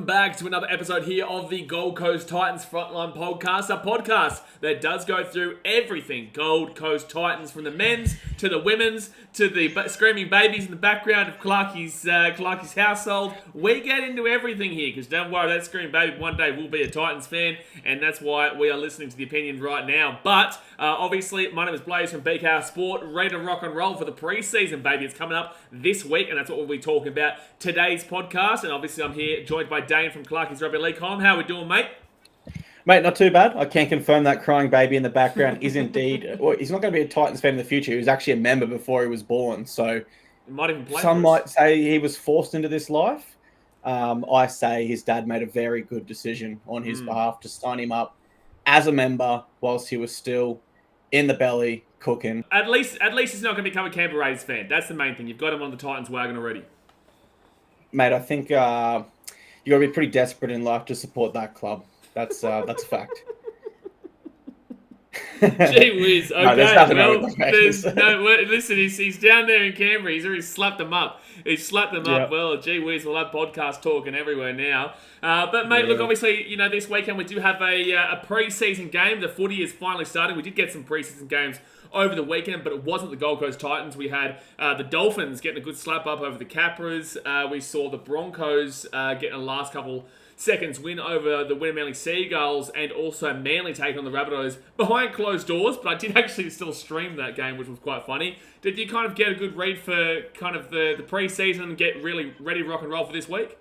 welcome back to another episode here of the Gold Coast Titans Frontline Podcast, a podcast that does go through everything Gold Coast Titans, from the men's to the women's to the screaming babies in the background of Clarkey's household. We get into everything here, because don't worry, that screaming baby one day will be a Titans fan, and that's why we are listening to the opinion right now. But obviously, my name is Blaze from BKRsport, ready to rock and roll for the preseason, baby. It's coming up this week, and that's what we'll be talking about today's podcast. And obviously, I'm here joined by Dane from Clarkey's Rugby League column. How are we doing, mate? Mate, not too bad. I can confirm that crying baby in the background is indeed... Well, he's not going to be a Titans fan in the future. He was actually a member before he was born. So some might say he was forced into this life. I say his dad made a very good decision on his behalf to sign him up as a member whilst he was still in the belly cooking. At least he's not going to become a Canberra Raiders fan. That's the main thing. You've got him on the Titans wagon already. Mate, I think you got to be pretty desperate in life to support that club. That's a fact. Gee whiz. Okay, listen, he's down there in Canberra. He's already slapped them up. He's slapped them up. Well, gee whiz, we'll have podcast talking everywhere now. But, mate, look, obviously, this weekend we do have a pre-season game. The footy is finally starting. We did get some pre-season games over the weekend, but it wasn't the Gold Coast Titans. We had the Dolphins getting a good slap up over the Capras. We saw the Broncos getting a last couple seconds win over the Winner Seagulls, and also Manly taking on the Rabbitohs behind closed doors, but I did actually still stream that game, which was quite funny. Did you kind of get a good read for kind of the pre-season and get really ready to rock and roll for this week?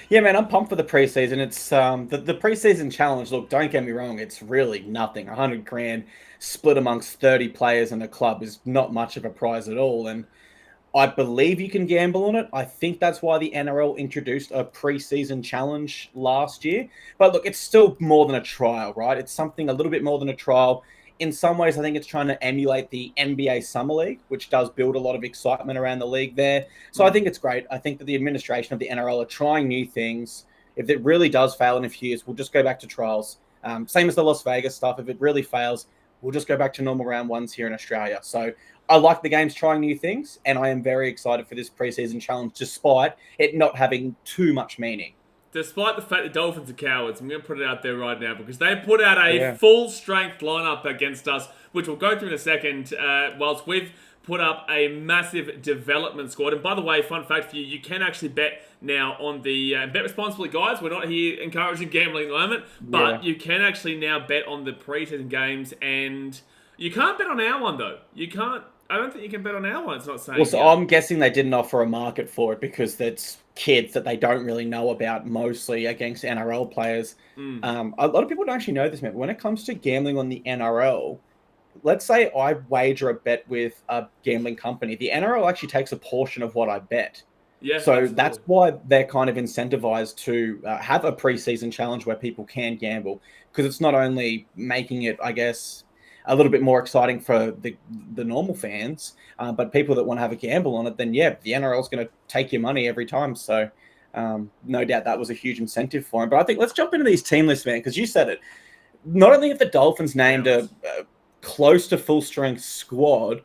Yeah, man, I'm pumped for the preseason. It's the preseason challenge. Look, don't get me wrong, it's really nothing. $100,000 split amongst 30 players in a club is not much of a prize at all, and I believe you can gamble on it. I think that's why the NRL introduced a preseason challenge last year. But look, it's still more than a trial, right? It's something a little bit more than a trial. In some ways, I think it's trying to emulate the NBA Summer League, which does build a lot of excitement around the league there. So I think it's great. I think that the administration of the NRL are trying new things. If it really does fail in a few years, we'll just go back to trials. Same as the Las Vegas stuff. If it really fails, we'll just go back to normal round ones here in Australia. So I like the games trying new things, and I am very excited for this preseason challenge, despite it not having too much meaning. Despite the fact the Dolphins are cowards, I'm going to put it out there right now, because they put out a full-strength lineup against us, which we'll go through in a second, whilst we've put up a massive development squad. And by the way, fun fact for you, you can actually bet now on the... bet responsibly, guys. We're not here encouraging gambling at the moment, but you can actually now bet on the preseason games, and you can't bet on our one, though. You can't... I don't think you can bet on our one. It's not saying. Well, so I'm guessing they didn't offer a market for it because that's kids that they don't really know about, mostly against NRL players. A lot of people don't actually know this, man. When it comes to gambling on the NRL, let's say I wager a bet with a gambling company. The NRL actually takes a portion of what I bet. Yeah, so absolutely. That's why they're kind of incentivized to have a preseason challenge where people can gamble, because it's not only making it, I guess, a little bit more exciting for the normal fans, but people that want to have a gamble on it, then the NRL is going to take your money every time. So no doubt that was a huge incentive for him. But I think let's jump into these team lists, man, because you said it. Not only have the Dolphins named a close to full strength squad,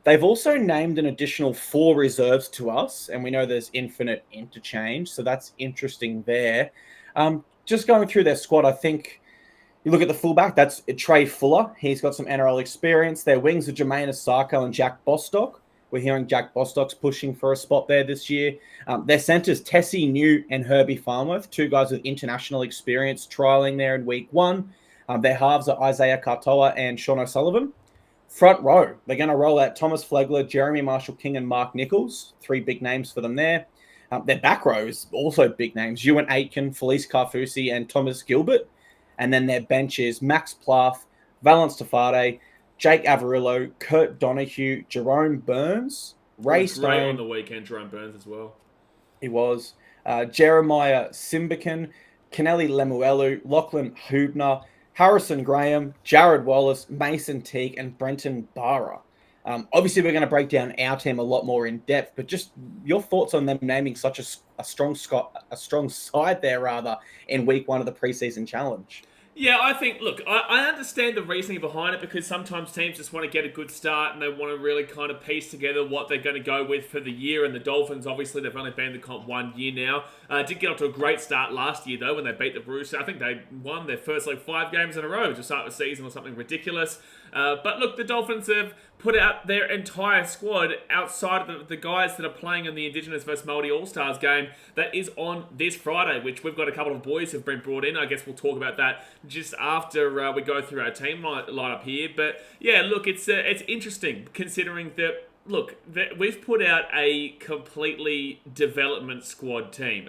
they've also named an additional 4 reserves to us, and we know there's infinite interchange, so that's interesting there. Just going through their squad, I think. You look at the fullback, that's Trey Fuller. He's got some NRL experience. Their wings are Jermaine Asako and Jack Bostock. We're hearing Jack Bostock's pushing for a spot there this year. Their centres, Tessie New and Herbie Farnworth, 2 guys with international experience trialling there in week 1. Their halves are Isaiah Katoa and Sean O'Sullivan. Front row, they're going to roll out Thomas Flegler, Jeremy Marshall-King and Mark Nichols. 3 big names for them there. Their back row is also big names. Ewan Aitken, Felice Carfusi and Thomas Gilbert. And then their bench is Max Plath, Valence Tafade, Jake Avarillo, Kurt Donahue, Jerome Burns, Ray Stone. Great on the weekend, Jerome Burns as well. He was. Jeremiah Simbican, Kennelly Lemuelu, Lachlan Hubner, Harrison Graham, Jared Wallace, Mason Teague, and Brenton Barra. Obviously, we're going to break down our team a lot more in depth, but just your thoughts on them naming such a strong side there, in week 1 of the preseason challenge. Yeah, I think, look, I understand the reasoning behind it because sometimes teams just want to get a good start and they want to really kind of piece together what they're going to go with for the year. And the Dolphins, obviously, they've only been in the comp 1 year now. Did get off to a great start last year, though, when they beat the Roosters. I think they won their first 5 games in a row to start the season or something ridiculous. But look, the Dolphins have put out their entire squad outside of the guys that are playing in the Indigenous versus Maori All Stars game that is on this Friday, which we've got a couple of boys who've been brought in. I guess we'll talk about that just after we go through our team lineup here. But yeah, look, it's interesting considering that. Look, we've put out a completely development squad team.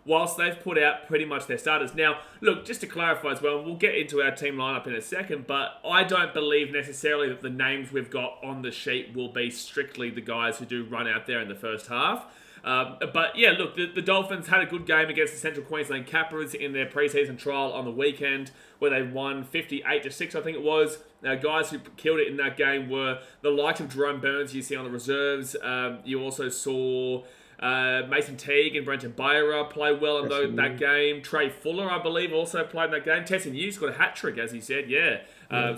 Whilst they've put out pretty much their starters. Now, look, just to clarify as well, we'll get into our team lineup in a second, but I don't believe necessarily that the names we've got on the sheet will be strictly the guys who do run out there in the first half. But yeah, look, the Dolphins had a good game against the Central Queensland Capras in their preseason trial on the weekend, where they won 58-6, I think it was. Now, guys who killed it in that game were the likes of Jerome Burns you see on the reserves. You also saw Mason Teague and Brenton Bayra play well in that game. Trey Fuller, I believe, also played in that game. Tessin Hughes scored a hat-trick, as he said,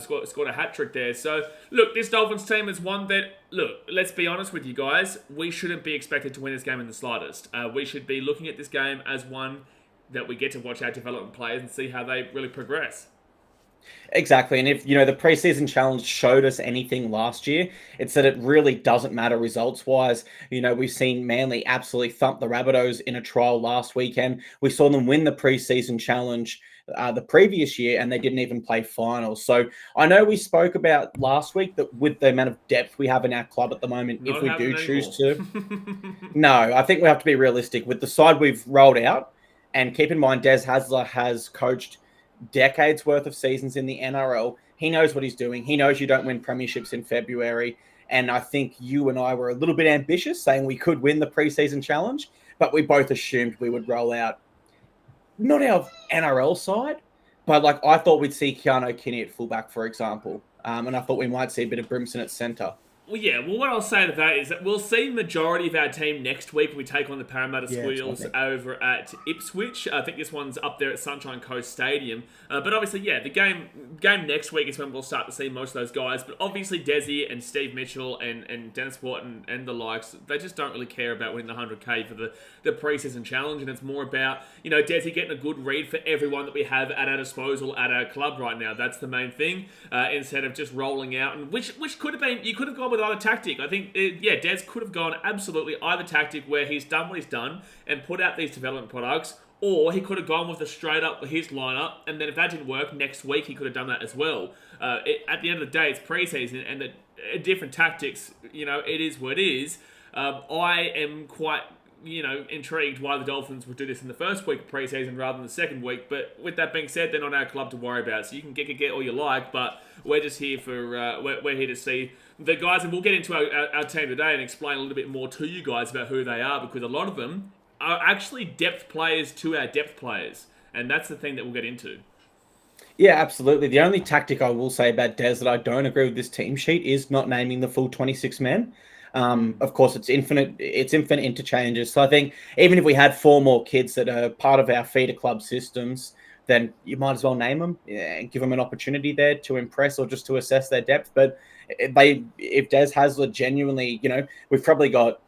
scored a hat-trick there. So, look, this Dolphins team is one that, look, let's be honest with you guys, we shouldn't be expected to win this game in the slightest. We should be looking at this game as one that we get to watch our development players and see how they really progress. Exactly. And if, the preseason challenge showed us anything last year, it's that it really doesn't matter results-wise. We've seen Manly absolutely thump the Rabbitohs in a trial last weekend. We saw them win the preseason challenge the previous year, and they didn't even play finals. So I know we spoke about last week that with the amount of depth we have in our club at the moment, if we do choose to... No, I think we have to be realistic. With the side we've rolled out, and keep in mind, Des Hasler has coached decades worth of seasons in the NRL. He knows what he's doing. He knows you don't win premierships in February. And I think you and I were a little bit ambitious, saying we could win the preseason challenge, but we both assumed we would roll out not our NRL side, but I thought we'd see Keanu Kinney at fullback, for example. And I thought we might see a bit of Brimson at centre. Well, yeah. Well, what I'll say to that is that we'll see the majority of our team next week when we take on the Parramatta Squeals over at Ipswich. I think this one's up there at Sunshine Coast Stadium. But obviously, yeah, the game next week is when we'll start to see most of those guys. But obviously, Desi and Steve Mitchell and Dennis Wharton and the likes, they just don't really care about winning the 100K for the preseason challenge. And it's more about, Desi getting a good read for everyone that we have at our disposal at our club right now. That's the main thing, instead of just rolling out. And which could have been, you could have gone with either tactic. I think, Des could have gone absolutely either tactic where he's done what he's done and put out these development products, or he could have gone with straight up his lineup, and then if that didn't work, next week he could have done that as well. At the end of the day, it's preseason, and the different tactics, it is what it is. I am quite intrigued why the Dolphins would do this in the first week of preseason rather than the second week. But with that being said, they're not our club to worry about. So you can get all you like, but we're just here for we're here to see the guys, and we'll get into our team today and explain a little bit more to you guys about who they are, because a lot of them are actually depth players to our depth players, and that's the thing that we'll get into. Yeah, absolutely. The only tactic I will say about Des that I don't agree with this team sheet is not naming the full 26 men. Of course, it's infinite interchanges. So I think even if we had 4 more kids that are part of our feeder club systems, then you might as well name them and give them an opportunity there to impress or just to assess their depth. But if Des Hasler genuinely, we've probably got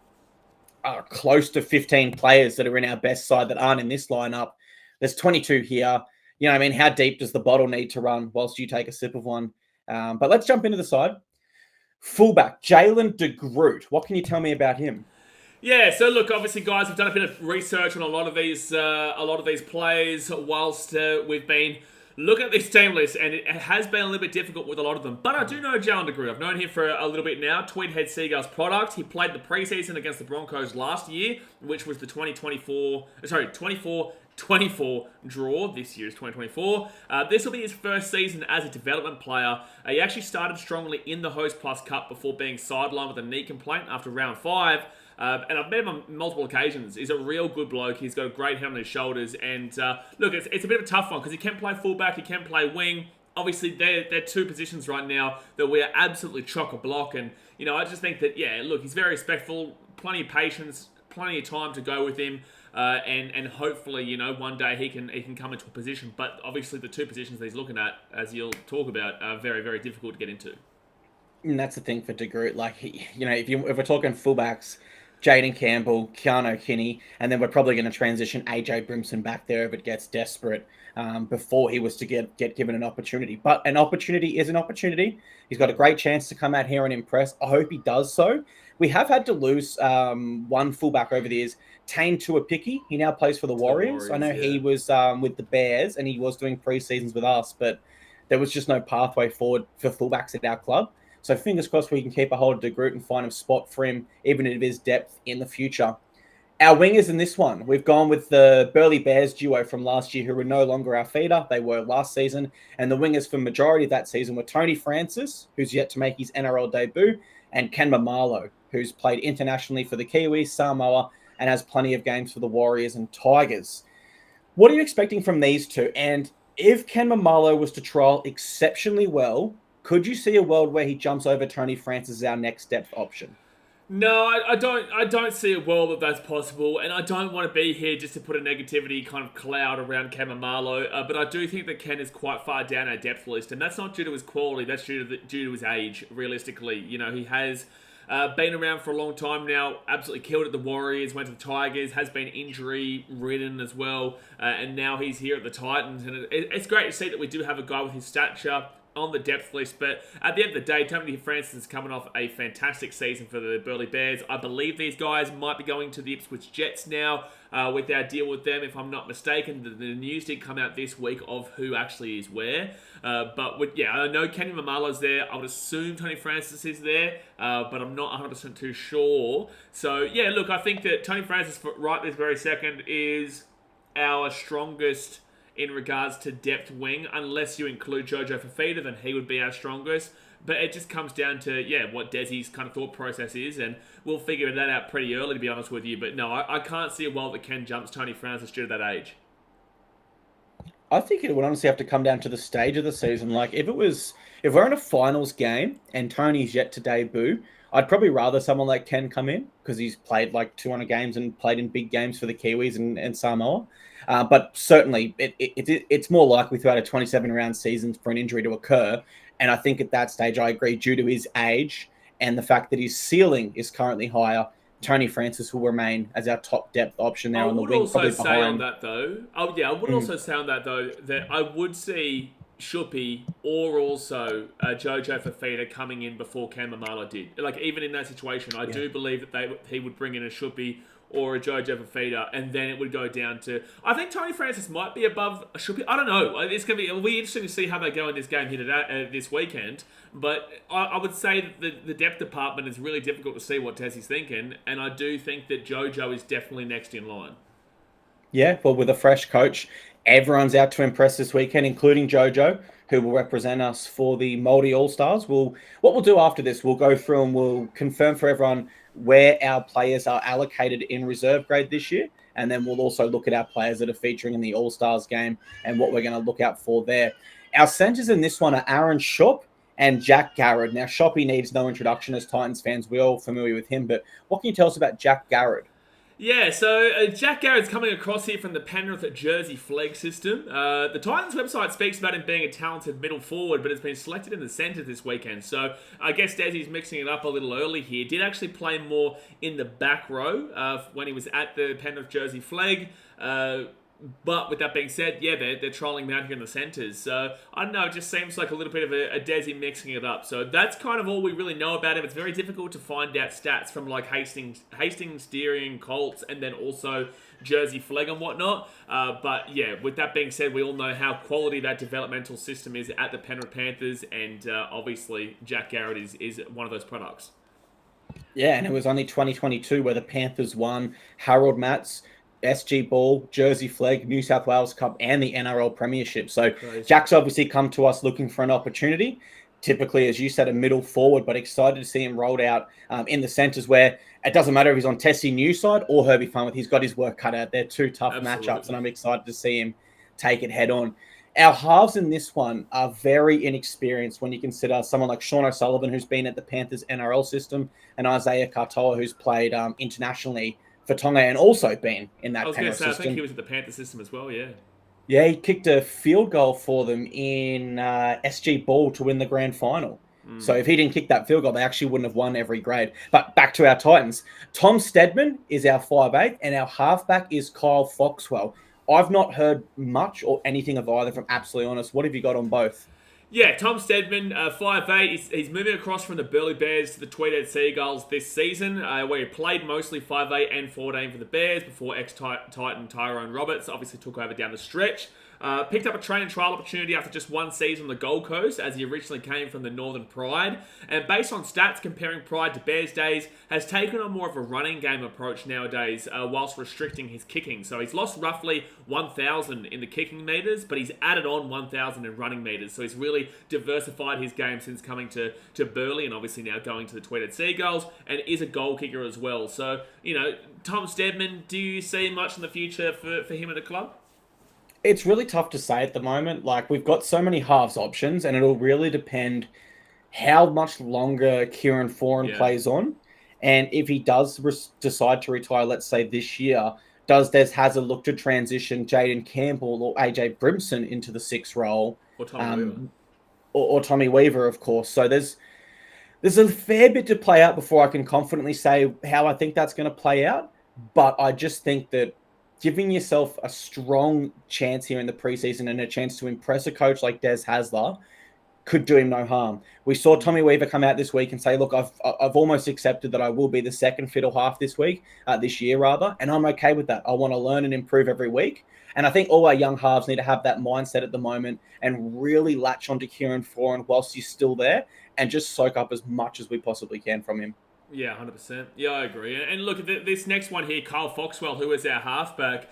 close to 15 players that are in our best side that aren't in this lineup. There's 22 here. How deep does the bottle need to run whilst you take a sip of one? But let's jump into the side. Fullback, Jaylan De Groot. What can you tell me about him? Yeah, so look, obviously, guys, we've done a bit of research on a lot of these players whilst we've been looking at this team list, and it has been a little bit difficult with a lot of them. But I do know Jaylan De Groot. I've known him for a little bit now. Tweed Head Seagulls product. He played the preseason against the Broncos last year, which was the 24 draw. This year is 2024. This will be his first season as a development player. He actually started strongly in the Host Plus Cup before being sidelined with a knee complaint after round 5. And I've met him on multiple occasions. He's a real good bloke. He's got a great head on his shoulders. And look, it's a bit of a tough one because he can play fullback, he can play wing. Obviously, they're 2 positions right now that we are absolutely chock-a-block. And, I just think that, look, he's very respectful, plenty of patience, plenty of time to go with him. and hopefully, one day he can come into a position. But obviously, the two positions that he's looking at, as you'll talk about, are very, very difficult to get into. And that's the thing for De Groot. Like, if we're talking fullbacks, Jaden Campbell, Keanu Kinney, and then we're probably going to transition AJ Brimson back there if it gets desperate before he was to get given an opportunity. But an opportunity is an opportunity. He's got a great chance to come out here and impress. I hope he does so. We have had to lose one fullback over the years, Tane Tuapiki. He now plays for the Warriors. I know he was with the Bears and he was doing pre-seasons with us, but there was just no pathway forward for fullbacks at our club. So fingers crossed we can keep a hold of De Groot and find a spot for him, even if it is depth in the future. Our wingers in this one, we've gone with the Burleigh Bears duo from last year who were no longer our feeder. They were last season. And the wingers for majority of that season were Tony Francis, who's yet to make his NRL debut, and Ken Maumalo, who's played internationally for the Kiwis, Samoa, and has plenty of games for the Warriors and Tigers. What are you expecting from these two? And if Ken Maumalo was to trial exceptionally well, could you see a world where he jumps over Tony Francis as our next depth option? No, I don't see a world that that's possible, and I don't want to be here just to put a negativity kind of cloud around Ken Maumalo, but I do think that Ken is quite far down our depth list, and that's not due to his quality, that's due to his age, realistically. He has been around for a long time now, absolutely killed at the Warriors, went to the Tigers, has been injury-ridden as well, and now he's here at the Titans, and it's great to see that we do have a guy with his stature on the depth list, but at the end of the day, Tony Francis is coming off a fantastic season for the Burleigh Bears. I believe these guys might be going to the Ipswich Jets now with our deal with them, if I'm not mistaken. The news did come out this week of who actually is where. I know Kenny Maumalo's there. I would assume Tony Francis is there, but I'm not 100% too sure. So, yeah, look, I think that Tony Francis, right this very second, is our strongest in regards to depth wing, unless you include Jojo Fafita, then he would be our strongest. But it just comes down to, what Desi's kind of thought process is, and we'll figure that out pretty early, to be honest with you. But no, I can't see a world that Ken jumps Tony Francis due to that age. I think it would honestly have to come down to the stage of the season. Like, if we're in a finals game and Tony's yet to debut, I'd probably rather someone like Ken come in because he's played like 200 games and played in big games for the Kiwis and Samoa. But certainly, it's more likely throughout a 27-round season for an injury to occur. And I think at that stage, I agree, due to his age and the fact that his ceiling is currently higher, Tony Francis will remain as our top depth option there on the wing. I would also say on that, though, that I would see Shuppy or also Jojo Fafita coming in before Ken Maumalo did. Like, even in that situation, I do believe that he would bring in a Shuppy or a Jojo Fafita, and then it would go down to... I think Tony Francis might be above a Shuppy. I don't know. It'll be interesting to see how they go in this game here today, this weekend. But I would say that the depth department is really difficult to see what Tessie's thinking, and I do think that Jojo is definitely next in line. Yeah, well, with a fresh coach, everyone's out to impress this weekend, including Jojo, who will represent us for the Maori All Stars. What we'll do after this, we'll go through and we'll confirm for everyone where our players are allocated in reserve grade this year. And then we'll also look at our players that are featuring in the All Stars game and what we're going to look out for there. Our centers in this one are Aaron Shop and Jack Garrod. Now, Shoppy needs no introduction as Titans fans. We're all familiar with him. But what can you tell us about Jack Garrod? Yeah, so Jack Garrod's coming across here from the Penrith Jersey flag system. The Titans website speaks about him being a talented middle forward, but has been selected in the centre this weekend. So I guess Desi's mixing it up a little early here. Did actually play more in the back row when he was at the Penrith Jersey flag. But with that being said, they're trialling him out here in the centres. So, I don't know, it just seems like a little bit of a Desi mixing it up. So, that's kind of all we really know about him. It's very difficult to find out stats from like Hastings, Steering, Colts, and then also Jersey Flag and whatnot. But with that being said, we all know how quality that developmental system is at the Penrith Panthers, and obviously Jack Garrod is one of those products. Yeah, and it was only 2022 where the Panthers won Harold Matts, SG Ball, Jersey Flag, New South Wales Cup, and the NRL Premiership. So crazy. Jack's obviously come to us looking for an opportunity. Typically, as you said, a middle forward, but excited to see him rolled out in the centres where it doesn't matter if he's on Tessie News side or Herbie Farnworth. He's got his work cut out. They're two tough matchups, and I'm excited to see him take it head on. Our halves in this one are very inexperienced when you consider someone like Sean O'Sullivan, who's been at the Panthers NRL system, and Isaiah Katoa, who's played internationally for Tonga and also been in that I was going to Penrith say, I system. think he was at the Panther system as well, yeah. Yeah, he kicked a field goal for them in SG Ball to win the grand final. So if he didn't kick that field goal, they actually wouldn't have won every grade. But back to our Titans. Tom Steadman is our 5'8", and our halfback is Kyle Foxwell. I've not heard much or anything of either, if I'm absolutely honest. What have you got on both? Yeah, Tom Steadman, 5'8", he's moving across from the Burleigh Bears to the Tweed Seagulls this season, where he played mostly 5'8" and 14 for the Bears before ex-Titan Tyrone Roberts obviously took over down the stretch. Picked up a train and trial opportunity after just one season on the Gold Coast, as he originally came from the Northern Pride, and based on stats comparing Pride to Bears days, has taken on more of a running game approach nowadays, whilst restricting his kicking. So he's lost roughly 1,000 in the kicking metres, but he's added on 1,000 in running metres, so he's really diversified his game since coming to Burleigh, and obviously now going to the Tweed Seagulls, and is a goal kicker as well. So, Tom Steadman, do you see much in the future for him at the club? It's really tough to say at the moment. Like, we've got so many halves options, and it'll really depend how much longer Kieran Foran plays on. And if he does decide to retire, let's say this year, does Des Hazard look to transition Jaden Campbell or AJ Brimson into the 6 role? Or Tommy Weaver. Or Tommy Weaver, of course. So there's a fair bit to play out before I can confidently say how I think that's going to play out. But I just think that giving yourself a strong chance here in the preseason and a chance to impress a coach like Des Hasler could do him no harm. We saw Tommy Weaver come out this week and say, look, I've almost accepted that I will be the second fiddle half this year, and I'm okay with that. I want to learn and improve every week. And I think all our young halves need to have that mindset at the moment and really latch onto Kieran Foran whilst he's still there and just soak up as much as we possibly can from him. Yeah, 100%. Yeah, I agree. And look, this next one here, Kyle Foxwell, who is our halfback,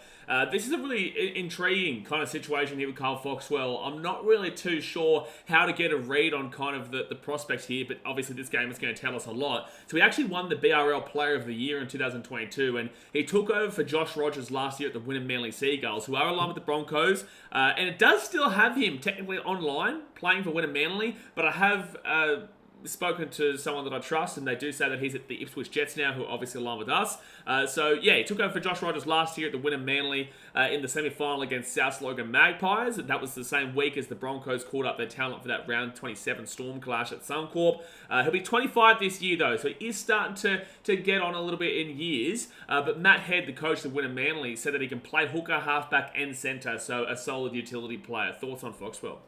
this is a really intriguing kind of situation here with Kyle Foxwell. I'm not really too sure how to get a read on kind of the prospects here, but obviously this game is going to tell us a lot. So he actually won the BRL Player of the Year in 2022, and he took over for Josh Rogers last year at the Wynnum Manly Seagulls, who are aligned with the Broncos, and it does still have him technically online, playing for Wynnum Manly, but I have spoken to someone that I trust, and they do say that he's at the Ipswich Jets now, who are obviously along with us. He took over for Josh Rogers last year at the Wynnum Manly in the semi-final against South Logan Magpies. That was the same week as the Broncos called up their talent for that round 27 Storm clash at Suncorp. He'll be 25 this year, though, so he is starting to get on a little bit in years. But Matt Head, the coach of Wynnum Manly, said that he can play hooker, halfback, and centre, so a solid utility player. Thoughts on Foxwell?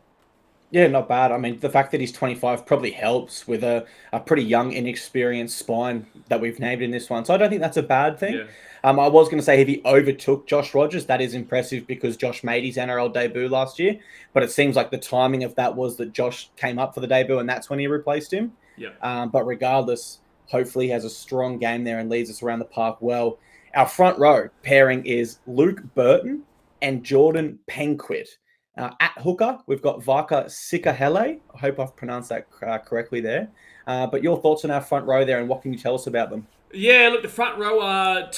Yeah, not bad. I mean, the fact that he's 25 probably helps with a pretty young, inexperienced spine that we've named in this one. So I don't think that's a bad thing. Yeah. I was going to say if he overtook Josh Rogers, that is impressive because Josh made his NRL debut last year. But it seems like the timing of that was that Josh came up for the debut and that's when he replaced him. Yeah. But regardless, hopefully he has a strong game there and leads us around the park well. Our front row pairing is Luke Burton and Jordan Penquitt. At hooker, we've got Vaka Sikahele. I hope I've pronounced that correctly there. But your thoughts on our front row there, and what can you tell us about them? Yeah, look, the front row are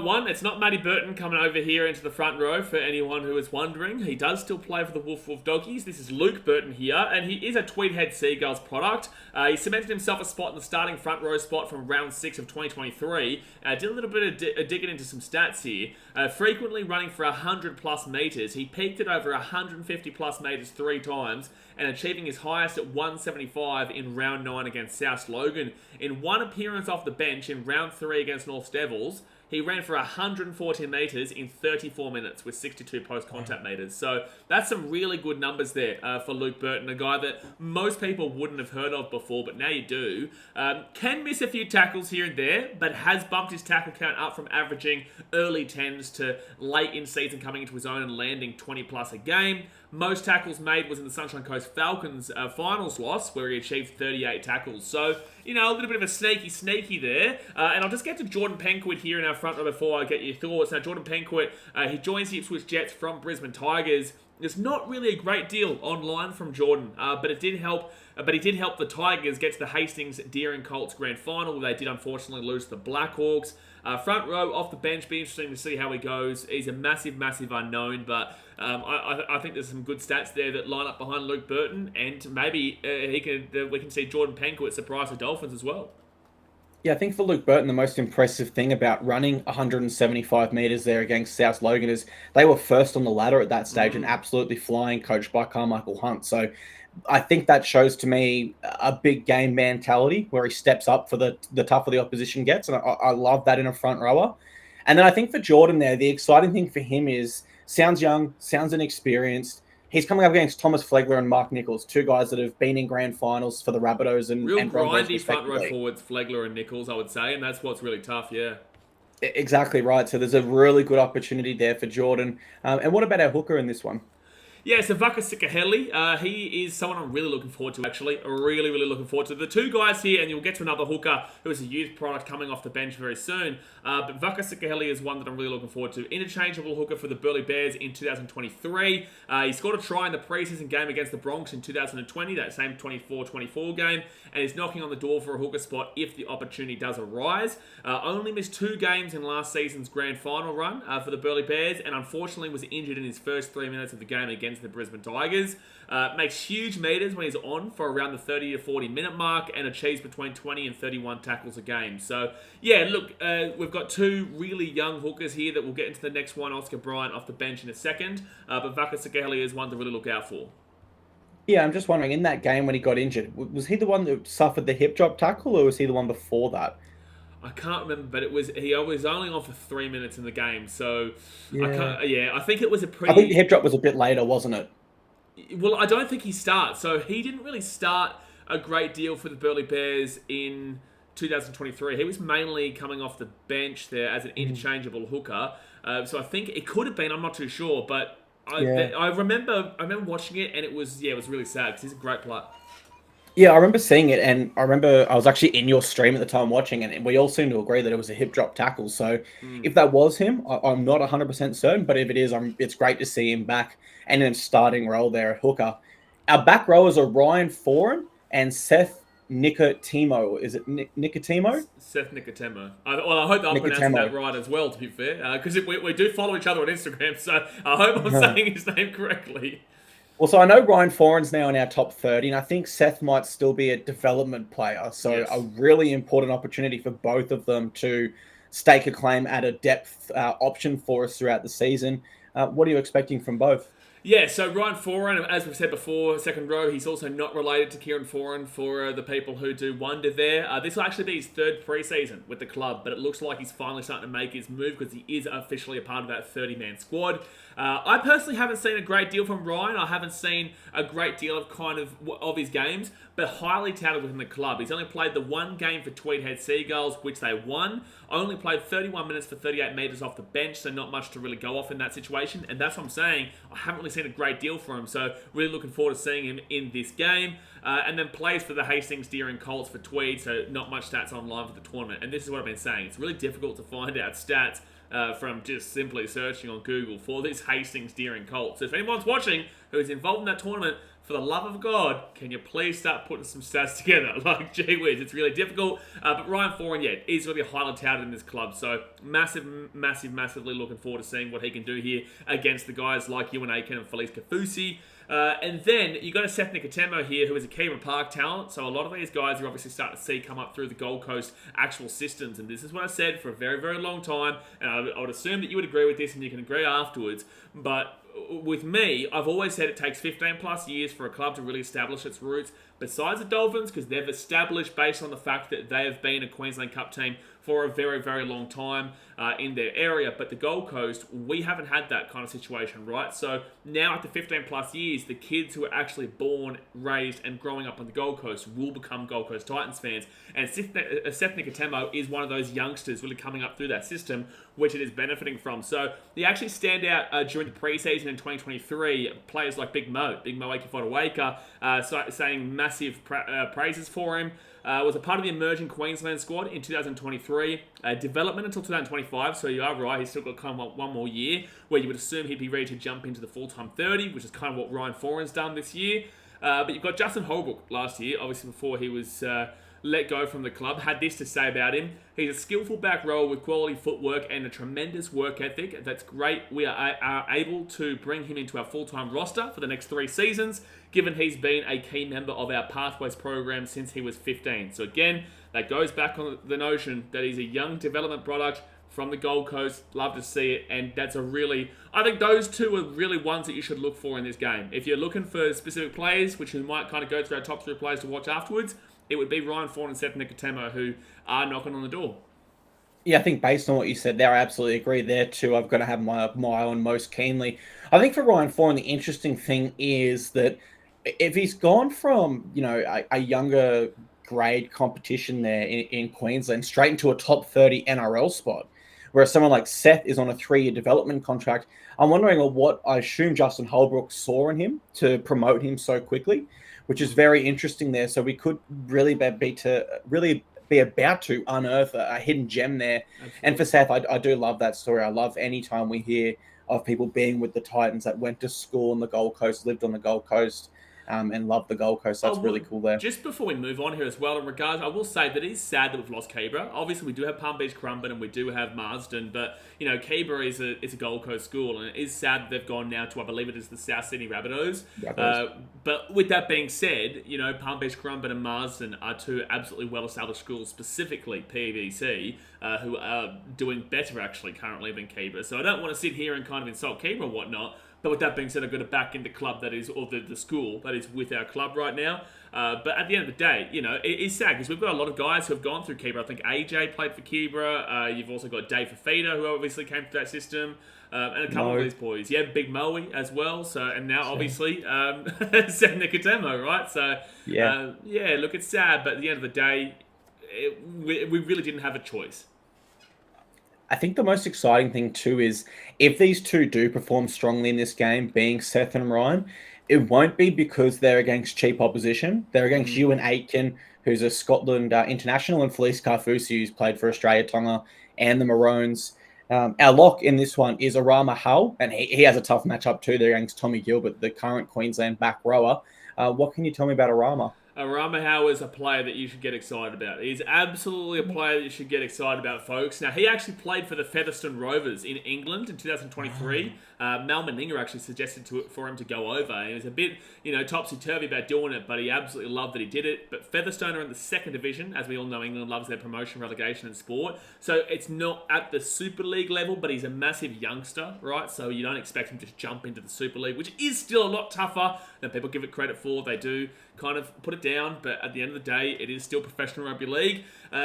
one. It's not Matty Burton coming over here into the front row for anyone who is wondering. He does still play for the Wolf Doggies. This is Luke Burton here, and he is a Tweedhead Seagulls product. He cemented himself a spot in the starting front row spot from round 6 of 2023. Did a little bit of digging into some stats here. Frequently running for 100 plus metres. He peaked at over 150 plus metres 3 times, and achieving his highest at 175 in round 9 against South Logan. In one appearance off the bench in round 3 against North Devils, he ran for 140 metres in 34 minutes with 62 post-contact metres. So that's some really good numbers there for Luke Burton, a guy that most people wouldn't have heard of before, but now you do. Can miss a few tackles here and there, but has bumped his tackle count up from averaging early 10s to late in season coming into his own and landing 20 plus a game. Most tackles made was in the Sunshine Coast Falcons finals loss, where he achieved 38 tackles. So, a little bit of a sneaky there. And I'll just get to Jordan Penquitt here in our front row before I get your thoughts. Now, Jordan Penquitt, he joins the Ipswich Jets from Brisbane Tigers. There's not really a great deal online from Jordan, but it did help. But he did help the Tigers get to the Hastings Deering Colts Grand Final, where they did unfortunately lose to the Blackhawks. Front row, off the bench, be interesting to see how he goes. He's a massive unknown, but I think there's some good stats there that line up behind Luke Burton, and maybe we can see Jordan Penquitt surprise the Dolphins as well. Yeah, I think for Luke Burton, the most impressive thing about running 175 metres there against South Logan is they were first on the ladder at that stage and absolutely flying, coached by Carmichael Hunt. So I think that shows to me a big game mentality where he steps up for the tougher the opposition gets. And I love that in a front rower. And then I think for Jordan there, the exciting thing for him is sounds young, sounds inexperienced. He's coming up against Thomas Flegler and Mark Nichols, two guys that have been in grand finals for the Rabbitohs and Broncos, grindy front row forwards, Flegler and Nichols, I would say, and that's what's really tough, yeah. Exactly right. So there's a really good opportunity there for Jordan. And what about our hooker in this one? Yeah, so Vaka Sikahele, he is someone I'm really looking forward to, actually. Really, really looking forward to. The two guys here, and you'll get to another hooker who is a youth product coming off the bench very soon. But Vaka Sikahele is one that I'm really looking forward to. Interchangeable hooker for the Burleigh Bears in 2023. He scored a try in the preseason game against the Bronx in 2020, that same 24-24 game, and is knocking on the door for a hooker spot if the opportunity does arise. Only missed 2 games in last season's grand final run for the Burleigh Bears, and unfortunately was injured in his first 3 minutes of the game against the Brisbane Tigers. Makes huge meters when he's on for around the 30 to 40 minute mark and achieves between 20 and 31 tackles a game. So, yeah, look, we've got 2 really young hookers here that we'll get into the next one, Oskar Bryant off the bench in a second. But Vaka Sikahele is one to really look out for. Yeah, I'm just wondering, in that game when he got injured, was he the one that suffered the hip drop tackle or was he the one before that? I can't remember, but he was only on for 3 minutes in the game, so yeah. I think it was a pretty. I think the hip drop was a bit later, wasn't it? Well, I don't think he starts, so he didn't really start a great deal for the Burleigh Bears in 2023. He was mainly coming off the bench there as an interchangeable hooker, so I think it could have been. I'm not too sure, but I remember watching it, and it was really sad because he's a great player. Yeah, I remember seeing it, and I remember I was actually in your stream at the time watching it, and we all seemed to agree that it was a hip drop tackle. So if that was him, I'm not 100% certain, but if it is, it's great to see him back and in a starting role there at hooker. Our back rowers are Ryan Foran and Seth Nikotemo. Is it Nikotemo? Seth Nikotemo. I hope I'm pronouncing that right as well, to be fair, because we do follow each other on Instagram, so I hope I'm saying his name correctly. Well, so I know Ryan Foran's now in our top 30, and I think Seth might still be a development player. So yes, a really important opportunity for both of them to stake a claim at a depth option for us throughout the season. What are you expecting from both? Yeah, so Ryan Foran, as we've said before, second row, he's also not related to Kieran Foran for the people who do wonder there. This will actually be his 3rd preseason with the club, but it looks like he's finally starting to make his move because he is officially a part of that 30-man squad. I personally haven't seen a great deal from Ryan. I haven't seen a great deal of his games, but highly touted within the club. He's only played the 1 game for Tweed Head Seagulls, which they won. Only played 31 minutes for 38 metres off the bench, so not much to really go off in that situation. And that's what I'm saying. I haven't really seen a great deal for him, so really looking forward to seeing him in this game. And then plays for the Hastings Deer and Colts for Tweed, so not much stats online for the tournament. And this is what I've been saying. It's really difficult to find out stats from just simply searching on Google for this Hastings Deer and Colts. So if anyone's watching who is involved in that tournament, for the love of God, can you please start putting some stats together? Like, gee whiz, it's really difficult. But Ryan Foran, is really highly touted in this club. So massively looking forward to seeing what he can do here against the guys like Ewan Aiken and Felice Kafusi. And then you got a Seth Nikotemo here, who is a Kieran Park talent. So a lot of these guys are obviously starting to see come up through the Gold Coast actual systems. And this is what I said for a very, very long time. And I would assume that you would agree with this and you can agree afterwards. But with me, I've always said it takes 15 plus years for a club to really establish its roots. Besides the Dolphins, because they've established based on the fact that they have been a Queensland Cup team for a very, very long time in their area. But the Gold Coast, we haven't had that kind of situation, right? So now after 15 plus years, the kids who are actually born, raised, and growing up on the Gold Coast will become Gold Coast Titans fans. And Seth Nikotemo is one of those youngsters really coming up through that system, which it is benefiting from. So they actually stand out during the preseason in 2023. Players like Big Mo Eki saying massive praises for him. Was a part of the emerging Queensland squad in 2023. Development until 2025, so you are right, he's still got kind of 1 more year where you would assume he'd be ready to jump into the full-time 30, which is kind of what Ryan Foran's done this year. But you've got Justin Holbrook last year, obviously before he was let go from the club, had this to say about him. He's a skillful back rower with quality footwork and a tremendous work ethic. That's great. We are able to bring him into our full-time roster for the next 3 seasons, given he's been a key member of our Pathways program since he was 15. So again, that goes back on the notion that he's a young development product from the Gold Coast. Love to see it, and that's I think those two are really ones that you should look for in this game. If you're looking for specific players, which we might kind of go through our top 3 players to watch afterwards, it would be Ryan Foran and Seth Nikotemo who are knocking on the door. Yeah, I think based on what you said there, I absolutely agree there too. I've got to have my eye on most keenly. I think for Ryan Foran, the interesting thing is that if he's gone from, a younger grade competition there in Queensland straight into a top 30 NRL spot, whereas someone like Seth is on a 3-year development contract, I'm wondering what I assume Justin Holbrook saw in him to promote him so quickly, which is very interesting there. So we could really be about to unearth a hidden gem there. Absolutely. And for Seth, I do love that story. I love any time we hear of people being with the Titans that went to school on the Gold Coast, lived on the Gold Coast, and love the Gold Coast. That's really cool there. Just before we move on here as well, in regards, I will say that it is sad that we've lost Canberra. Obviously, we do have Palm Beach Currumbin and we do have Marsden, but Canberra is a Gold Coast school, and it is sad that they've gone now to, I believe it is the South Sydney Rabbitohs. But with that being said, Palm Beach Currumbin and Marsden are 2 absolutely well-established schools, specifically PVC, who are doing better actually currently than Canberra. So I don't want to sit here and kind of insult Canberra and whatnot. But with that being said, I've got to back in the club that is, or the school that is with our club right now. But at the end of the day, it is sad because we've got a lot of guys who have gone through Canberra. I think AJ played for Canberra. You've also got Dave Fafita, who obviously came through that system. And a couple of these boys. Yeah, Big Moe as well. So, and now obviously, Seth Nikotemo, right? So, look, it's sad. But at the end of the day, we really didn't have a choice. I think the most exciting thing too is if these 2 do perform strongly in this game, being Seth and Ryan, it won't be because they're against cheap opposition. They're against Ewan Aitken, who's a Scotland international, and Felice Carfusi, who's played for Australia, Tonga, and the Maroons. Our lock in this one is Arama Hau, and he has a tough matchup too. They're against Tommy Gilbert, the current Queensland back rower. What can you tell me about Arama? Arama Hau is a player that you should get excited about. He's absolutely a player that you should get excited about, folks. Now, he actually played for the Featherstone Rovers in England in 2023. Mal Meninga actually suggested for him to go over. He was a bit, topsy-turvy about doing it, but he absolutely loved that he did it. But Featherstone are in the 2nd division. As we all know, England loves their promotion, relegation, and sport. So it's not at the Super League level, but he's a massive youngster, right? So you don't expect him to jump into the Super League, which is still a lot tougher than people give it credit for. They do kind of put it down, but at the end of the day, it is still professional rugby league.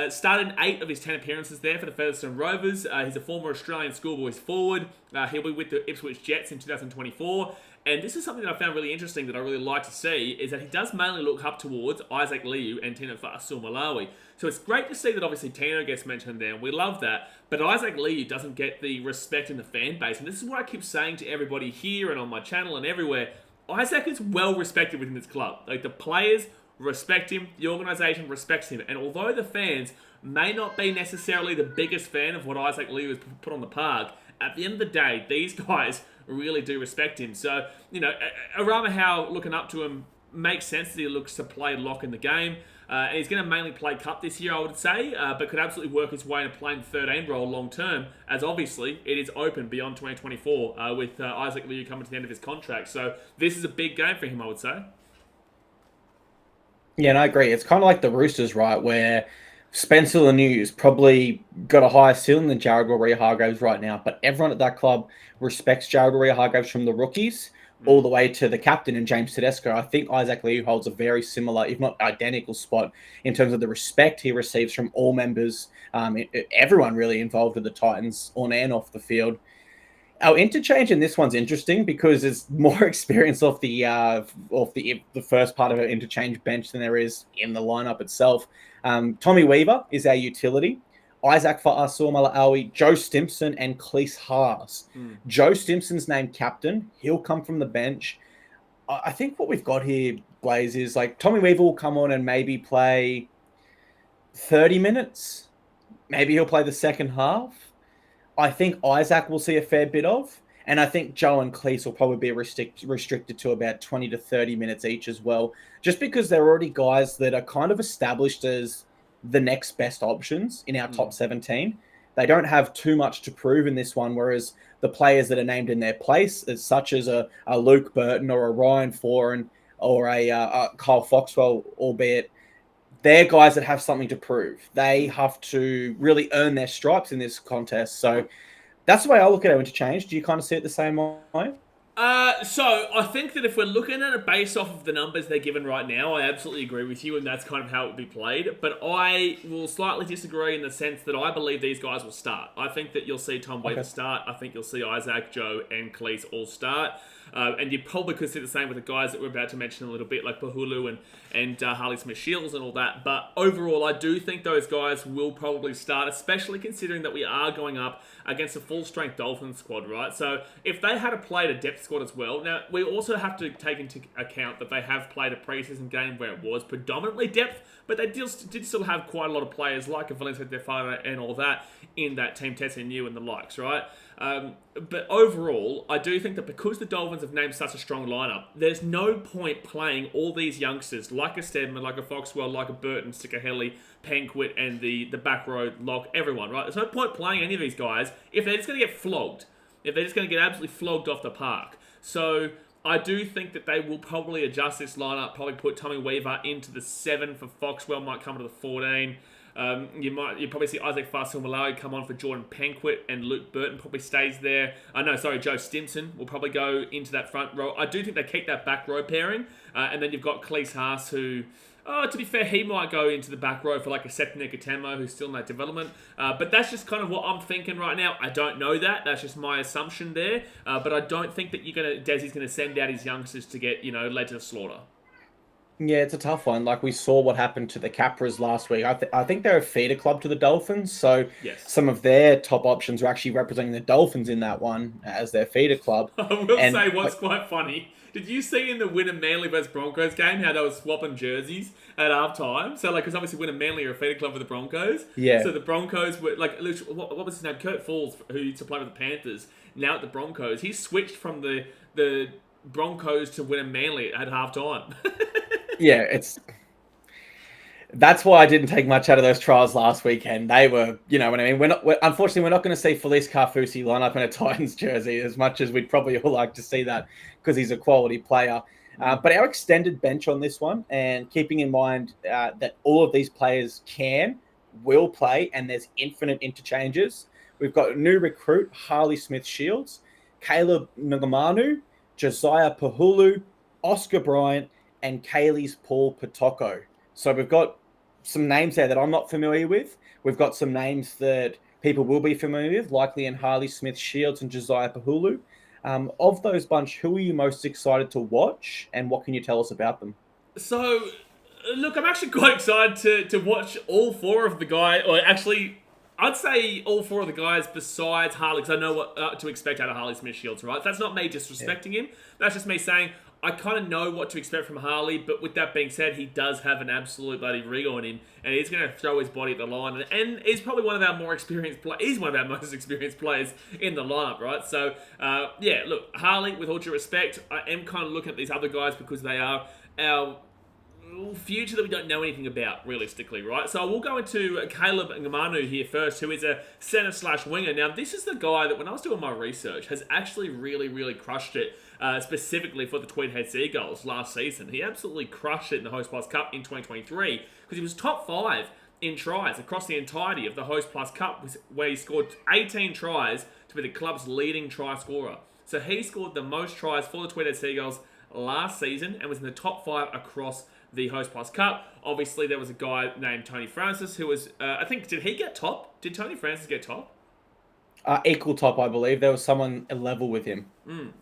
Started 8 of his 10 appearances there for the Featherstone Rovers. He's a former Australian schoolboys forward. He'll be with the Ipswich Jets in 2024. And this is something that I found really interesting that I really like to see, is that he does mainly look up towards Isaac Liu and Tino Fa'asuamaleaui. So it's great to see that obviously Tino gets mentioned there, and we love that. But Isaac Liu doesn't get the respect in the fan base. And this is what I keep saying to everybody here and on my channel and everywhere. Isaac is well respected within this club. Like, the players respect him, the organisation respects him, and although the fans may not be necessarily the biggest fan of what Isaac Liu has put on the park, at the end of the day, these guys really do respect him. So, Arama Hau looking up to him makes sense that he looks to play lock in the game. And he's going to mainly play cup this year, I would say, but could absolutely work his way into playing the 13 role long term, as obviously it is open beyond 2024 with Isaac Liu coming to the end of his contract. So this is a big game for him, I would say. Yeah, and I agree. It's kind of like the Roosters, right, where Spencer Lanew's probably got a higher ceiling than Jared Waerea-Hargreaves right now, but everyone at that club respects Jared Waerea-Hargreaves from the rookies all the way to the captain and James Tedesco. I think Isaac Liu holds a very similar, if not identical, spot in terms of the respect he receives from all members, everyone really involved with the Titans on and off the field. Our interchange in this one's interesting because there's more experience off the first part of our interchange bench than there is in the lineup itself. Tommy Weaver is our utility. Isaac Fa'asuamaleaui, Joe Stimson, and Cleese Haas. Joe Stimson's named captain. He'll come from the bench. I think what we've got here, Blaze, is like Tommy Weaver will come on and maybe play 30 minutes. Maybe he'll play the second half. I think Isaac will see a fair bit of. And I think Joe and Caelys will probably be restricted to about 20 to 30 minutes each as well, just because they're already guys that are kind of established as the next best options in our top 17. They don't have too much to prove in this one, whereas the players that are named in their place, such as a Luke Burton or a Ryan Foran or a Kyle Foxwell, albeit they're guys that have something to prove. They have to really earn their stripes in this contest. So that's the way I look at our Interchange. Do you kind of see it the same way? So I think that if we're looking at it based off of the numbers they're given right now, I absolutely agree with you, and that's kind of how it would be played. But I will slightly disagree in the sense that I believe these guys will start. I think that you'll see Tom Weaver start. I think you'll see Isaac, Joe, and Caelys all start. And you probably could see the same with the guys that we're about to mention a little bit, like Pahulu and Harley Smith-Shields and all that. But overall, I do think those guys will probably start, especially considering that we are going up against a full-strength Dolphins squad, right? So if they had played a depth squad as well, now we also have to take into account that they have played a preseason game where it was predominantly depth, but they did still have quite a lot of players like a Valencia Defara and all that in that team, Tessinu and the likes, right? But overall, I do think that because the Dolphins have named such a strong lineup, there's no point playing all these youngsters like a Steadman, like a Foxwell, like a Burton, Sikahele, Penquitt, and the back row lock, everyone, right? There's no point playing any of these guys if they're just going to get flogged. If they're just going to get absolutely flogged off the park. So I do think that they will probably adjust this lineup, probably put Tommy Weaver into the 7 for Foxwell, might come to the 14. You probably see Isaac Malawi come on for Jordan Penquitt, and Luke Burton probably stays there. Joe Stimson will probably go into that front row. I do think they keep that back row pairing, and then you've got Caelys Haas, who, to be fair, he might go into the back row for like a Seth Nikotemo, who's still in that development. But that's just kind of what I'm thinking right now. I don't know that. That's just my assumption there. But I don't think that Desi's going to send out his youngsters to get, led to the slaughter. Yeah, it's a tough one. Like we saw what happened to the Capras last week. I think they're a feeder club to the Dolphins, so some of their top options were actually representing the Dolphins in that one as their feeder club. I will say what's quite funny. Did you see in the Winner Manly vs Broncos game how they were swapping jerseys at half time? So, because obviously Winner Manly are a feeder club for the Broncos. Yeah. So the Broncos were, what was his name? Kurt Falls, who used to play with the Panthers, now at the Broncos. He switched from the Broncos to Winner Manly at half time. Yeah, that's why I didn't take much out of those trials last weekend. They were, you know what I mean? Unfortunately, we're not going to see Felice Carfusi line up in a Titans jersey as much as we'd probably all like to see that because he's a quality player. But our extended bench on this one, and keeping in mind that all of these players will play, and there's infinite interchanges. We've got a new recruit, Harley Smith-Shields, Kaleb Ngamanu, Josiah Pahulu, Oskar Bryant, and Caelys-Paul Putoko. So we've got some names there that I'm not familiar with. We've got some names that people will be familiar with, likely in Harley Smith-Shields and Josiah Pahulu. Of those bunch, who are you most excited to watch, and what can you tell us about them? So, look, I'm actually quite excited to watch all four of the guys, or actually, I'd say all four of the guys besides Harley, because I know what to expect out of Harley Smith-Shields, right? That's not me disrespecting him. That's just me saying, I kind of know what to expect from Harley, but with that being said, he does have an absolute bloody rig on him, and he's going to throw his body at the line, and he's probably one of our more experienced players. He's one of our most experienced players in the lineup, right? So, look, Harley, with all due respect, I am kind of looking at these other guys because they are our future that we don't know anything about, realistically, right? So we'll go into Kaleb Ngamanu here first, who is a centre/winger. Now, this is the guy that, when I was doing my research, has actually really, really crushed it, specifically for the Tweed Head Seagulls last season. He absolutely crushed it in the Host Plus Cup in 2023, because he was top 5 in tries across the entirety of the Host Plus Cup, where he scored 18 tries to be the club's leading try scorer. So he scored the most tries for the Tweed Head Seagulls last season and was in the top 5 across the Host Plus Cup. Obviously, there was a guy named Tony Francis who was, I think, did he get top? Did Tony Francis get top? Equal top, I believe. There was someone level with him.